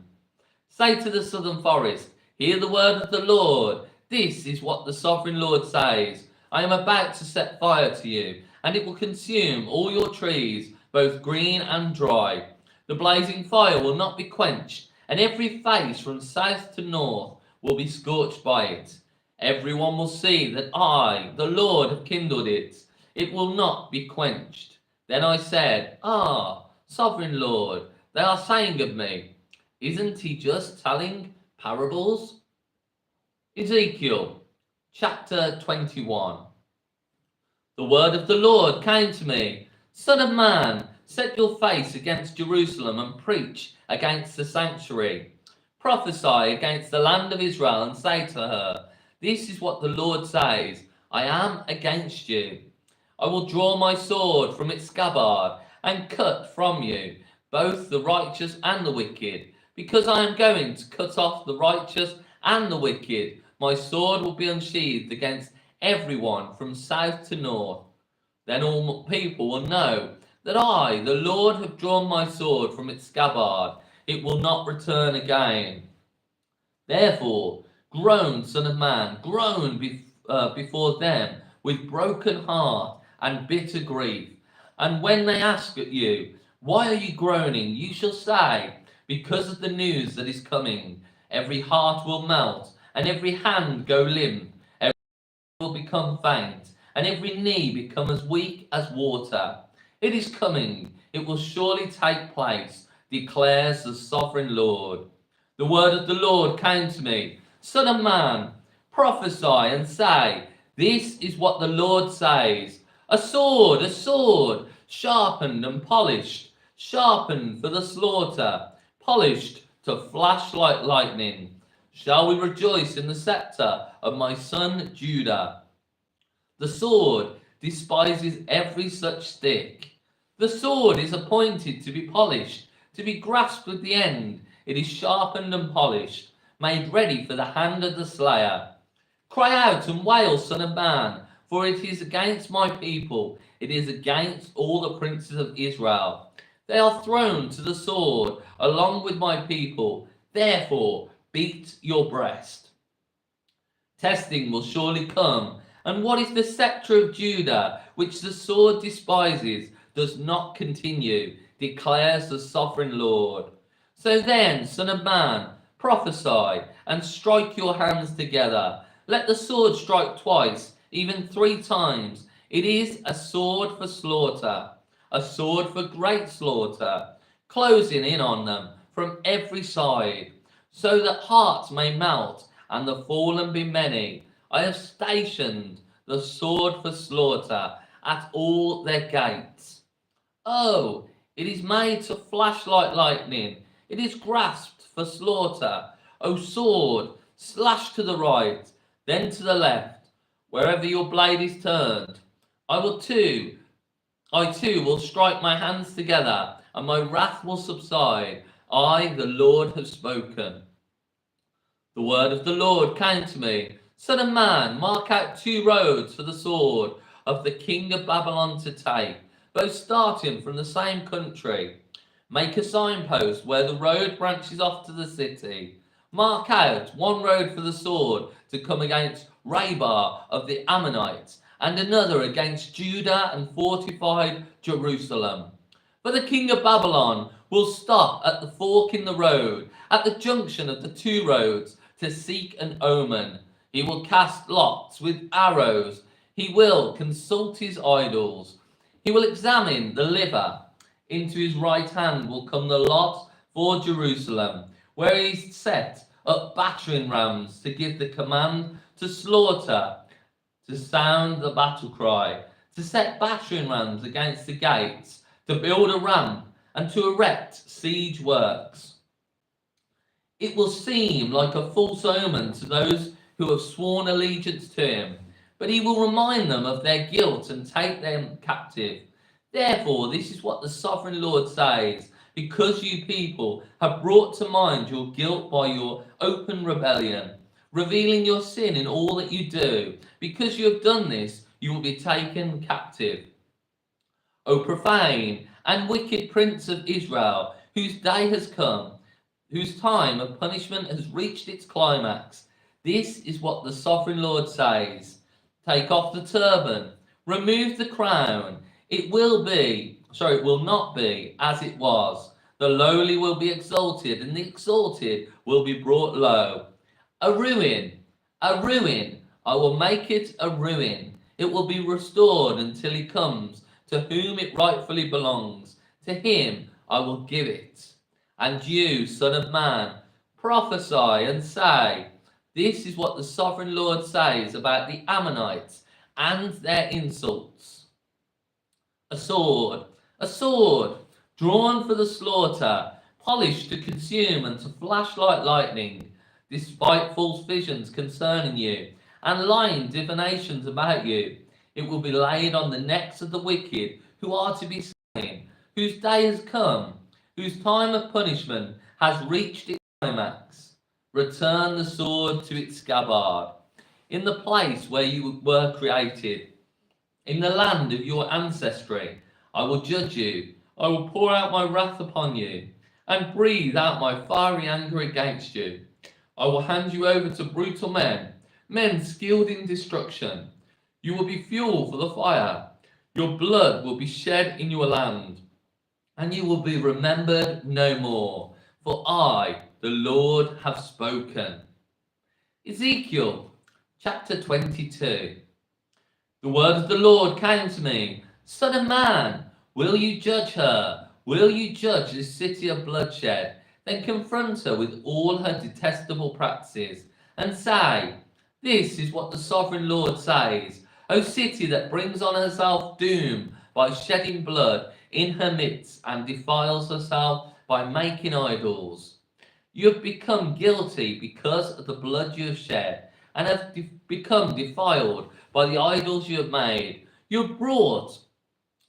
Say to the southern forest, hear the word of the Lord. This is what the sovereign Lord says. I am about to set fire to you, and it will consume all your trees, both green and dry. The blazing fire will not be quenched, and every face from south to north will be scorched by it. Everyone will see that I, the Lord, have kindled it. It will not be quenched. Then I said, sovereign Lord, they are saying of me, isn't he just telling parables? Ezekiel chapter 21. The word of the Lord came to me. Son of man, set your face against Jerusalem and preach against the sanctuary. Prophesy against the land of Israel and say to her, this is what the Lord says, I am against you. I will draw my sword from its scabbard and cut from you both the righteous and the wicked. Because I am going to cut off the righteous and the wicked, my sword will be unsheathed against everyone from south to north. Then all people will know that I, the Lord, have drawn my sword from its scabbard. It will not return again. Therefore, groan, son of man, groan before them with broken heart and bitter grief. And when they ask at you, why are you groaning? You shall say, because of the news that is coming. Every heart will melt, and every hand go limp. Every will become faint, and every knee become as weak as water. It is coming, it will surely take place, declares the sovereign Lord. The word of the Lord came to me. Son of man, prophesy and say, this is what the Lord says. A sword, sharpened and polished, sharpened for the slaughter, polished to flash like lightning. Shall we rejoice in the scepter of my son Judah? The sword despises every such stick. The sword is appointed to be polished, to be grasped with the end. It is sharpened and polished, made ready for the hand of the slayer. Cry out and wail, son of man, for it is against my people. It is against all the princes of Israel. They are thrown to the sword along with my people. Therefore, beat your breast. Testing will surely come. And what is the scepter of Judah, which the sword despises, does not continue, declares the sovereign Lord. So then, son of man, prophesy and strike your hands together. Let the sword strike twice, even 3 times. It is a sword for slaughter, a sword for great slaughter, closing in on them from every side, so that hearts may melt and the fallen be many. I have stationed the sword for slaughter at all their gates. Oh, it is made to flash like lightning. It is grasped for slaughter. O sword, slash to the right, then to the left, wherever your blade is turned. I too will strike my hands together, and my wrath will subside. I, the Lord, have spoken. The word of the Lord came to me. Son of man, mark out 2 roads for the sword of the king of Babylon to take, both starting from the same country. Make a signpost where the road branches off to the city. Mark out 1 road for the sword to come against Rabbah of the Ammonites, and another against Judah and fortified Jerusalem. For the king of Babylon will stop at the fork in the road, at the junction of the 2 roads, to seek an omen. He will cast lots with arrows. He will consult his idols. He will examine the liver. Into his right hand will come the lot for Jerusalem, where he set up battering rams to give the command to slaughter, to sound the battle cry, to set battering rams against the gates, to build a ramp, and to erect siege works. It will seem like a false omen to those who have sworn allegiance to him, but he will remind them of their guilt and take them captive. Therefore, this is what the sovereign Lord says: because you people have brought to mind your guilt by your open rebellion, revealing your sin in all that you do, because you have done this, you will be taken captive. O profane and wicked prince of Israel, whose day has come, whose time of punishment has reached its climax, this is what the sovereign Lord says: take off the turban, remove the crown. It will not be as it was. The lowly will be exalted, and the exalted will be brought low. A ruin, a ruin. I will make it a ruin. It will be restored until he comes, to whom it rightfully belongs. To him I will give it. And you, son of man, prophesy and say, this is what the sovereign Lord says about the Ammonites and their insults. A sword, drawn for the slaughter, polished to consume and to flash like lightning, despite false visions concerning you, and lying divinations about you. It will be laid on the necks of the wicked who are to be slain, whose day has come, whose time of punishment has reached its climax. Return the sword to its scabbard, in the place where you were created, in the land of your ancestry. I will judge you. I will pour out my wrath upon you, and breathe out my fiery anger against you. I will hand you over to brutal men, men skilled in destruction. You will be fuel for the fire. Your blood will be shed in your land, and you will be remembered no more. For I, the Lord, have spoken. Ezekiel chapter 22. The word of the Lord came to me: Son of man, will you judge her? Will you judge this city of bloodshed? Then confront her with all her detestable practices, and say, this is what the sovereign Lord says: O city that brings on herself doom by shedding blood in her midst, and defiles herself by making idols. You have become guilty because of the blood you have shed, and have become defiled by the idols you have made. You have brought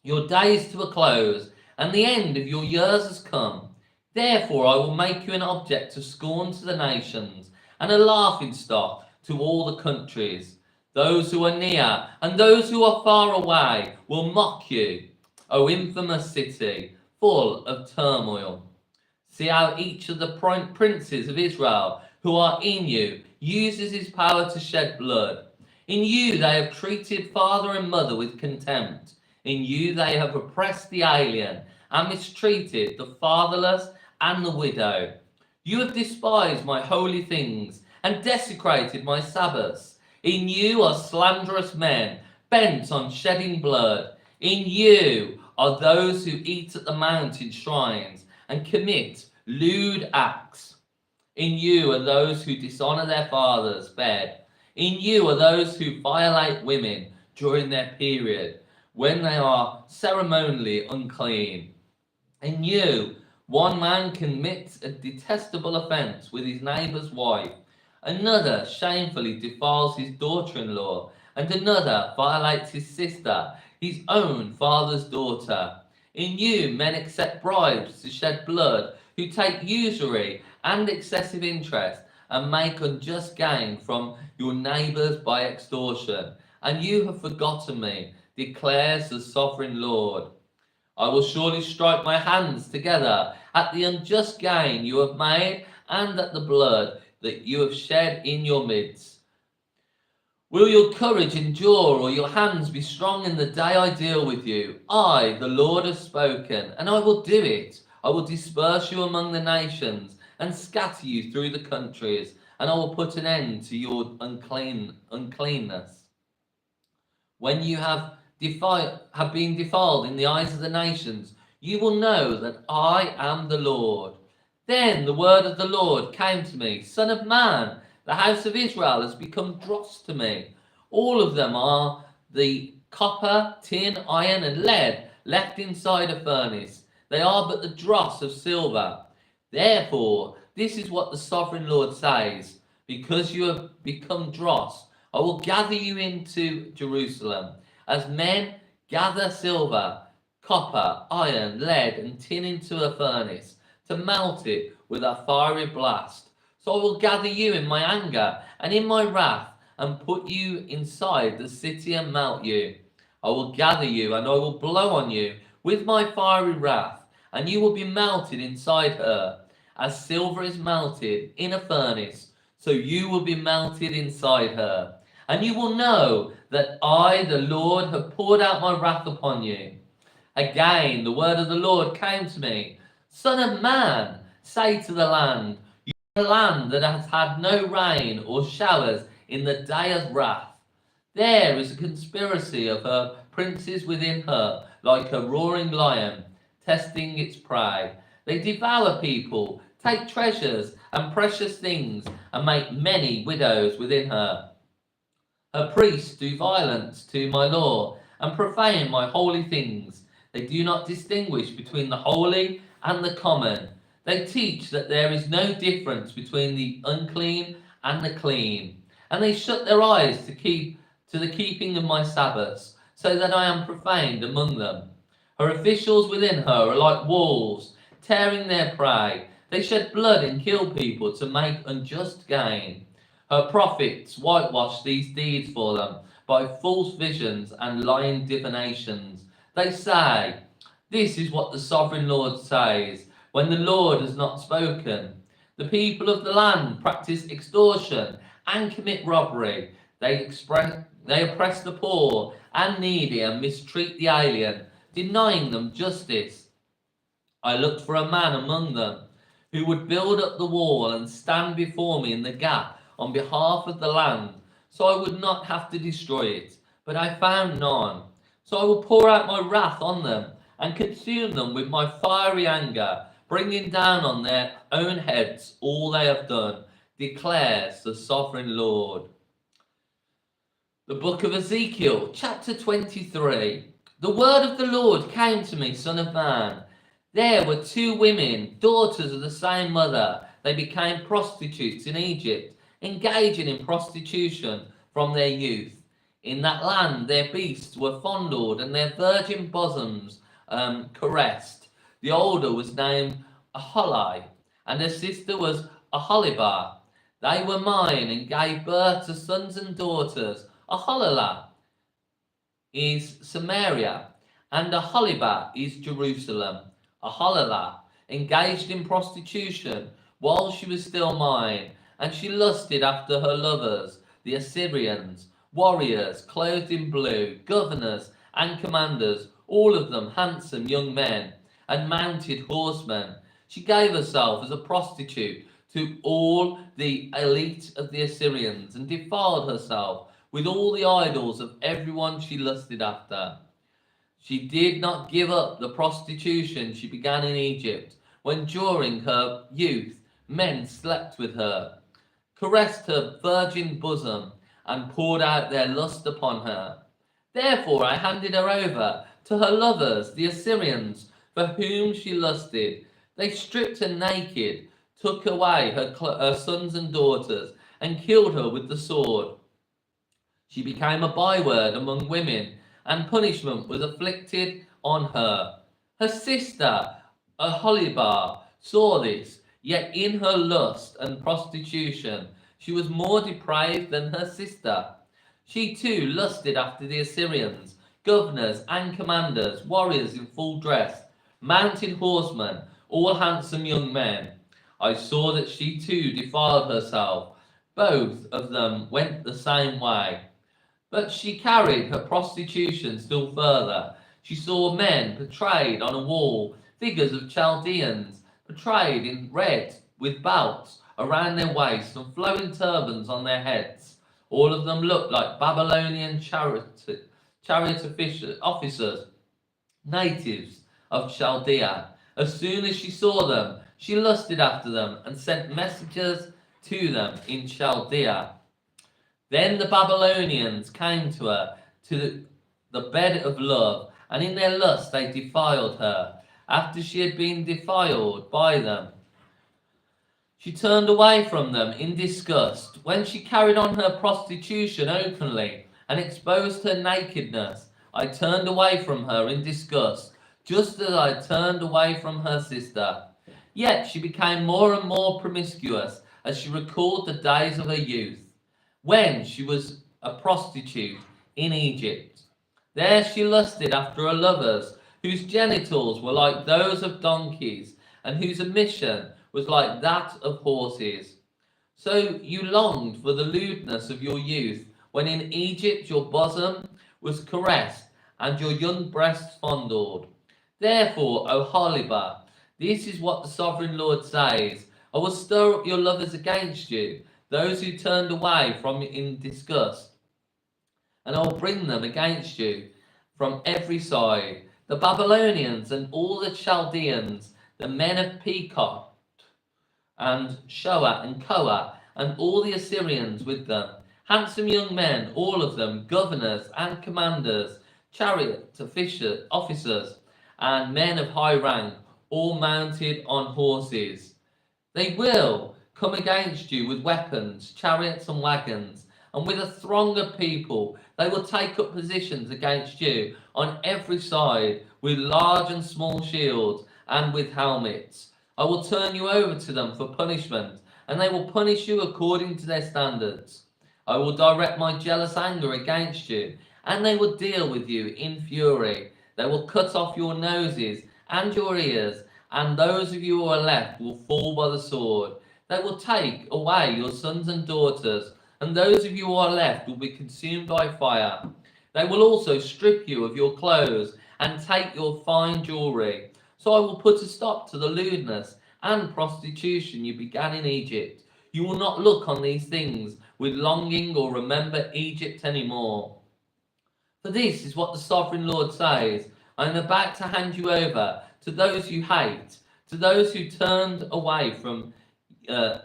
your days to a close, and the end of your years has come. Therefore I will make you an object of scorn to the nations, and a laughingstock to all the countries. Those who are near and those who are far away will mock you, O infamous city, full of turmoil. See how each of the princes of Israel who are in you uses his power to shed blood. In you they have treated father and mother with contempt. In you they have oppressed the alien and mistreated the fatherless and the widow. You have despised my holy things and desecrated my Sabbaths. In you are slanderous men bent on shedding blood. In you are those who eat at the mountain shrines and commit lewd acts. In you are those who dishonor their father's bed. In you are those who violate women during their period, when they are ceremonially unclean. In you, one man commits a detestable offense with his neighbor's wife, another shamefully defiles his daughter-in-law, and another violates his sister, his own father's daughter. In you, men accept bribes to shed blood, who take usury and excessive interest, and make unjust gain from your neighbors by extortion. And you have forgotten me, declares the sovereign Lord. I will surely strike my hands together at the unjust gain you have made, and at the blood that you have shed in your midst. Will your courage endure, or your hands be strong in the day I deal with you? I, the Lord, have spoken, and I will do it. I will disperse you among the nations, and scatter you through the countries, and I will put an end to your uncleanness. When you have been defiled in the eyes of the nations, you will know that I am the Lord. Then the word of the Lord came to me: Son of man, the house of Israel has become dross to me. All of them are the copper, tin, iron, and lead left inside a furnace. They are but the dross of silver. Therefore, this is what the sovereign Lord says: Because you have become dross, I will gather you into Jerusalem, as men gather silver, copper, iron, lead, and tin into a furnace, to melt it with a fiery blast. So I will gather you in my anger and in my wrath, and put you inside the city and melt you. I will gather you, and I will blow on you with my fiery wrath, and you will be melted inside her, as silver is melted in a furnace, so you will be melted inside her. And you will know that I, the Lord, have poured out my wrath upon you. Again, the word of the Lord came to me. Son of man, say to the land, you are a land that has had no rain or showers in the day of wrath. There is a conspiracy of her princes within her, like a roaring lion, testing its prey. They devour people, take treasures and precious things, and make many widows within her. Her priests do violence to my law, and profane my holy things. They do not distinguish between the holy and the common. They teach that there is no difference between the unclean and the clean. And they shut their eyes to the keeping of my Sabbaths, so that I am profaned among them. Her officials within her are like wolves, tearing their prey. They shed blood and kill people to make unjust gain. Her prophets whitewash these deeds for them by false visions and lying divinations. They say, this is what the sovereign Lord says, when the Lord has not spoken. The people of the land practice extortion and commit robbery. They oppress the poor and needy and mistreat the alien, denying them justice. I looked for a man among them who would build up the wall and stand before me in the gap on behalf of the land, so I would not have to destroy it. But I found none. So I will pour out my wrath on them and consume them with my fiery anger, bringing down on their own heads all they have done, declares the sovereign Lord. The book of Ezekiel, chapter 23. The word of the Lord came to me, son of man. There were two women, daughters of the same mother. They became prostitutes in Egypt, engaging in prostitution from their youth. In that land their beasts were fondled and their virgin bosoms caressed. The older was named Aholai, and her sister was Aholibah. They were mine and gave birth to sons and daughters. Aholibah is Samaria, and Aholibah is Jerusalem. Aholibah engaged in prostitution while she was still mine, and she lusted after her lovers, the Assyrians, warriors clothed in blue, governors and commanders, all of them handsome young men and mounted horsemen. She gave herself as a prostitute to all the elite of the Assyrians and defiled herself with all the idols of everyone she lusted after. She did not give up the prostitution she began in Egypt, when during her youth men slept with her, caressed her virgin bosom, and poured out their lust upon her. Therefore I handed her over to her lovers, the Assyrians, for whom she lusted. They stripped her naked, took away her sons and daughters, and killed her with the sword. She became a byword among women, and punishment was afflicted on her. Her sister, Aholibah, saw this, yet in her lust and prostitution she was more depraved than her sister. She too lusted after the Assyrians, governors and commanders, warriors in full dress, mounted horsemen, all handsome young men. I saw that she too defiled herself. Both of them went the same way. But she carried her prostitution still further. She saw men portrayed on a wall, figures of Chaldeans, portrayed in red with belts around their waists and flowing turbans on their heads. All of them looked like Babylonian chariot officers, natives of Chaldea. As soon as she saw them, she lusted after them and sent messengers to them in Chaldea. Then the Babylonians came to her to the bed of love, and in their lust they defiled her. After she had been defiled by them, She turned away from them in disgust when she carried on her prostitution openly and exposed her nakedness. I turned away from her in disgust, just as I turned away from her sister. Yet she became more and more promiscuous as she recalled the days of her youth, when she was a prostitute in Egypt. There she lusted after her lovers, whose genitals were like those of donkeys, and whose emission was like that of horses. So you longed for the lewdness of your youth, when in Egypt your bosom was caressed, and your young breasts fondled. Therefore, O Holibah, this is what the sovereign Lord says: I will stir up your lovers against you, those who turned away from you in disgust, and I will bring them against you from every side, the Babylonians and all the Chaldeans, the men of Pekod and Shoa and Koa, and all the Assyrians with them, handsome young men, all of them, governors and commanders, chariot officers, and men of high rank, all mounted on horses. They will come against you with weapons, chariots and wagons, and with a throng of people. They will take up positions against you on every side with large and small shields and with helmets. I will turn you over to them for punishment, and they will punish you according to their standards. I will direct my jealous anger against you, and they will deal with you in fury. They will cut off your noses and your ears, and those of you who are left will fall by the sword. They will take away your sons and daughters, and those of you who are left will be consumed by fire. They will also strip you of your clothes and take your fine jewelry. So I will put a stop to the lewdness and prostitution you began in Egypt. You will not look on these things with longing or remember Egypt anymore. For this is what the sovereign Lord says: I am about to hand you over to those you hate, to those who turned away from in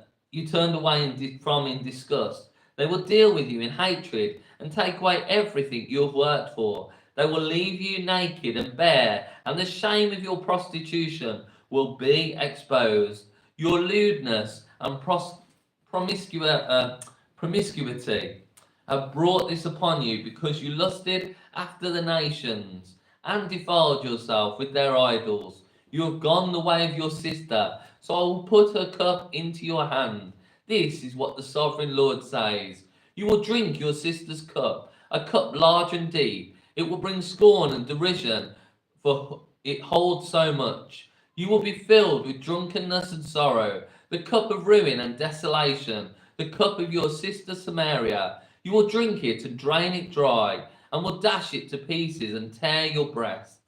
disgust. They will deal with you in hatred and take away everything you have worked for. They will leave you naked and bare, and the shame of your prostitution will be exposed. Your lewdness and promiscuity have brought this upon you, because you lusted after the nations and defiled yourself with their idols. You have gone the way of your sister, so I will put her cup into your hand. This is what the sovereign Lord says: you will drink your sister's cup, a cup large and deep. It will bring scorn and derision, for it holds so much. You will be filled with drunkenness and sorrow, the cup of ruin and desolation, the cup of your sister Samaria. You will drink it and drain it dry, and will dash it to pieces and tear your breasts.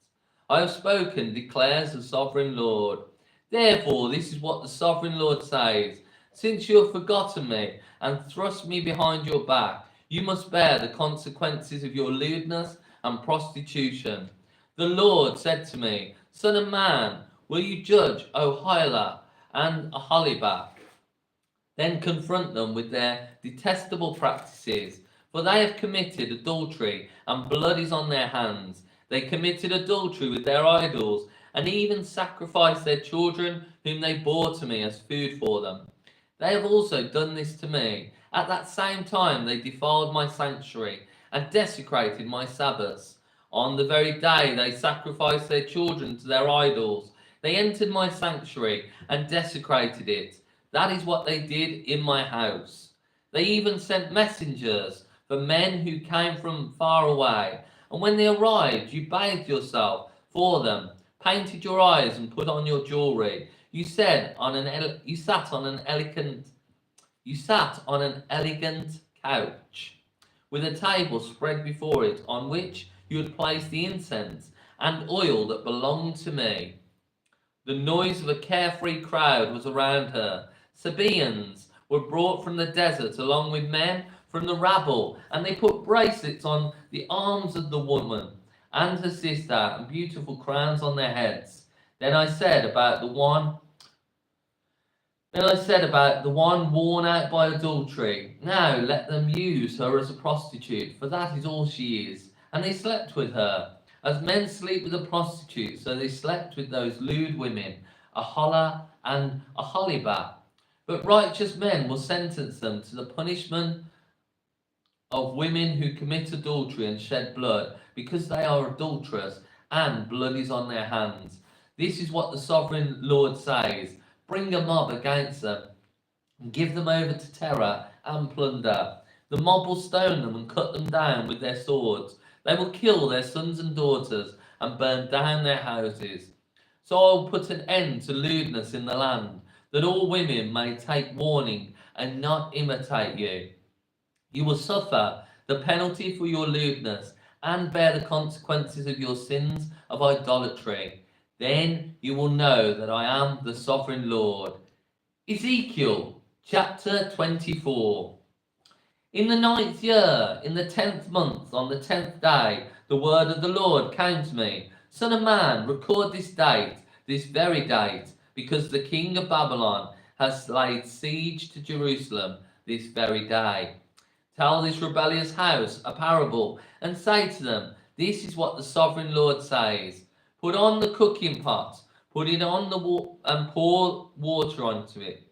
I have spoken, declares the sovereign Lord. Therefore, this is what the sovereign Lord says: since you have forgotten me and thrust me behind your back, you must bear the consequences of your lewdness and prostitution. The Lord said to me, Son of man, will you judge Ohila and Aholibah? Then confront them with their detestable practices, for they have committed adultery, and blood is on their hands. They committed adultery with their idols, and even sacrificed their children whom they bore to me as food for them. They have also done this to me. At that same time they defiled my sanctuary and desecrated my Sabbaths. On the very day they sacrificed their children to their idols, they entered my sanctuary and desecrated it. That is what they did in my house. They even sent messengers for men who came from far away, and when they arrived, you bathed yourself for them, painted your eyes, and put on your jewelry. You sat on an elegant couch, with a table spread before it, on which you had placed the incense and oil that belonged to me. The noise of a carefree crowd was around her. Sabaeans were brought from the desert along with men from the rabble, and they put bracelets on the arms of the woman and her sister, and beautiful crowns on their heads. Then I said about the one worn out by adultery, now let them use her as a prostitute, for that is all she is. And they slept with her, as men sleep with a prostitute, so they slept with those lewd women, Aholah and Aholibah, But righteous men will sentence them to the punishment of women who commit adultery and shed blood, because they are adulterous and blood is on their hands. This is what the sovereign Lord says: bring a mob against them and give them over to terror and plunder. The mob will stone them and cut them down with their swords. They will kill their sons and daughters and burn down their houses. So I will put an end to lewdness in the land, that all women may take warning and not imitate you. You will suffer the penalty for your lewdness and bear the consequences of your sins of idolatry. Then you will know that I am the sovereign Lord. Ezekiel chapter 24. In the 9th year, in the 10th month, on the 10th day, the word of the Lord came to me. Son of man, record this date, this very date, because the king of Babylon has laid siege to Jerusalem this very day. Tell this rebellious house a parable, and say to them, this is what the sovereign Lord says. Put on the cooking pot, put it on and pour water onto it.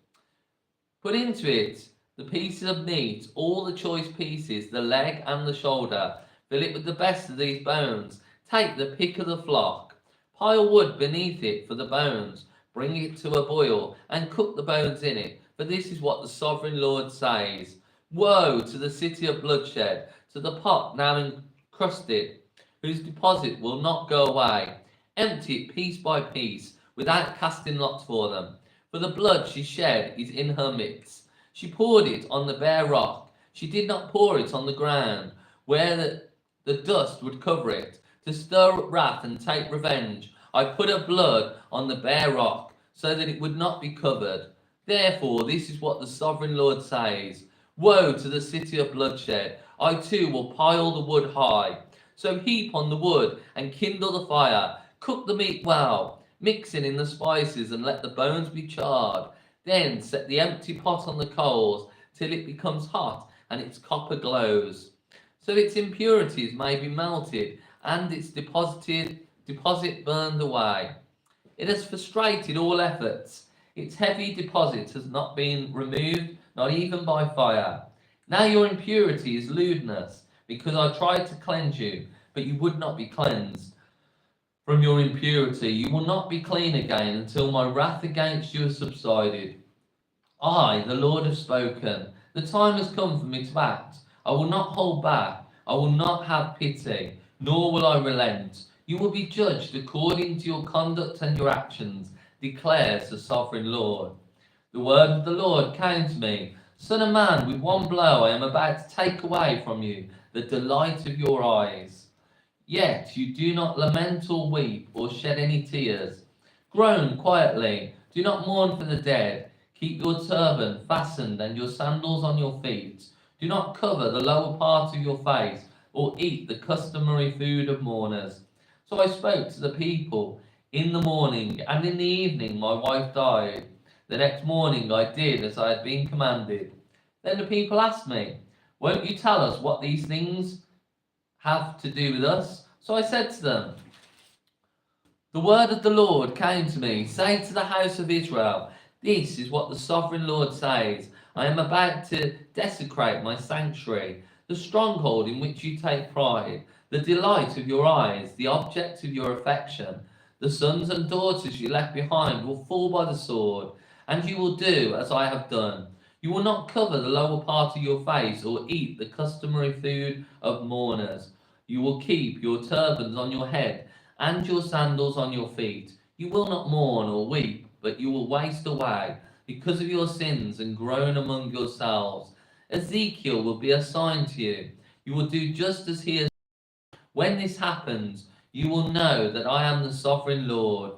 Put into it the pieces of meat, all the choice pieces, the leg and the shoulder. Fill it with the best of these bones. Take the pick of the flock. Pile wood beneath it for the bones. Bring it to a boil and cook the bones in it. For this is what the sovereign Lord says. Woe to the city of bloodshed, to the pot now encrusted, whose deposit will not go away. Empty it piece by piece, without casting lots for them. For the blood she shed is in her midst. She poured it on the bare rock. She did not pour it on the ground, where the dust would cover it. To stir up wrath and take revenge, I put her blood on the bare rock, so that it would not be covered. Therefore, this is what the sovereign Lord says. Woe to the city of bloodshed! I too will pile the wood high. So heap on the wood and kindle the fire. Cook the meat well, mix it in the spices and let the bones be charred. Then set the empty pot on the coals till it becomes hot and its copper glows, so its impurities may be melted and its deposit burned away. It has frustrated all efforts. Its heavy deposit has not been removed, not even by fire. Now your impurity is lewdness, because I tried to cleanse you, but you would not be cleansed. From your impurity you will not be clean again until my wrath against you has subsided. I, the Lord, have spoken. The time has come for me to act. I will not hold back. I will not have pity, nor will I relent. You will be judged according to your conduct and your actions, declares the sovereign Lord. The word of the Lord came to me. Son of man, with one blow I am about to take away from you the delight of your eyes. Yet you do not lament or weep or shed any tears. Groan quietly. Do not mourn for the dead. Keep your turban fastened and your sandals on your feet. Do not cover the lower part of your face or eat the customary food of mourners. So I spoke to the people in the morning, and in the evening my wife died. The next morning I did as I had been commanded. Then the people asked me, won't you tell us what these things have to do with us? So I said to them, the word of the Lord came to me. Say to the house of Israel, this is what the sovereign Lord says. I am about to desecrate my sanctuary, the stronghold in which you take pride, the delight of your eyes, the object of your affection. The sons and daughters you left behind will fall by the sword, and you will do as I have done. You will not cover the lower part of your face or eat the customary food of mourners. You will keep your turbans on your head and your sandals on your feet. You will not mourn or weep, but you will waste away because of your sins and groan among yourselves. Ezekiel will be a sign to you. You will do just as he has. When this happens, you will know that I am the sovereign Lord.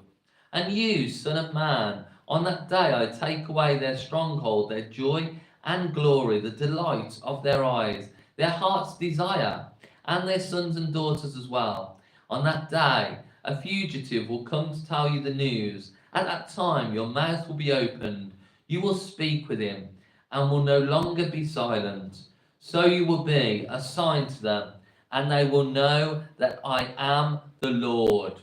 And you, son of man, on that day I take away their stronghold, their joy and glory, the delight of their eyes, their heart's desire, and their sons and daughters as well. On that day, a fugitive will come to tell you the news. At that time, your mouth will be opened. You will speak with him and will no longer be silent. So you will be a sign to them, and they will know that I am the Lord.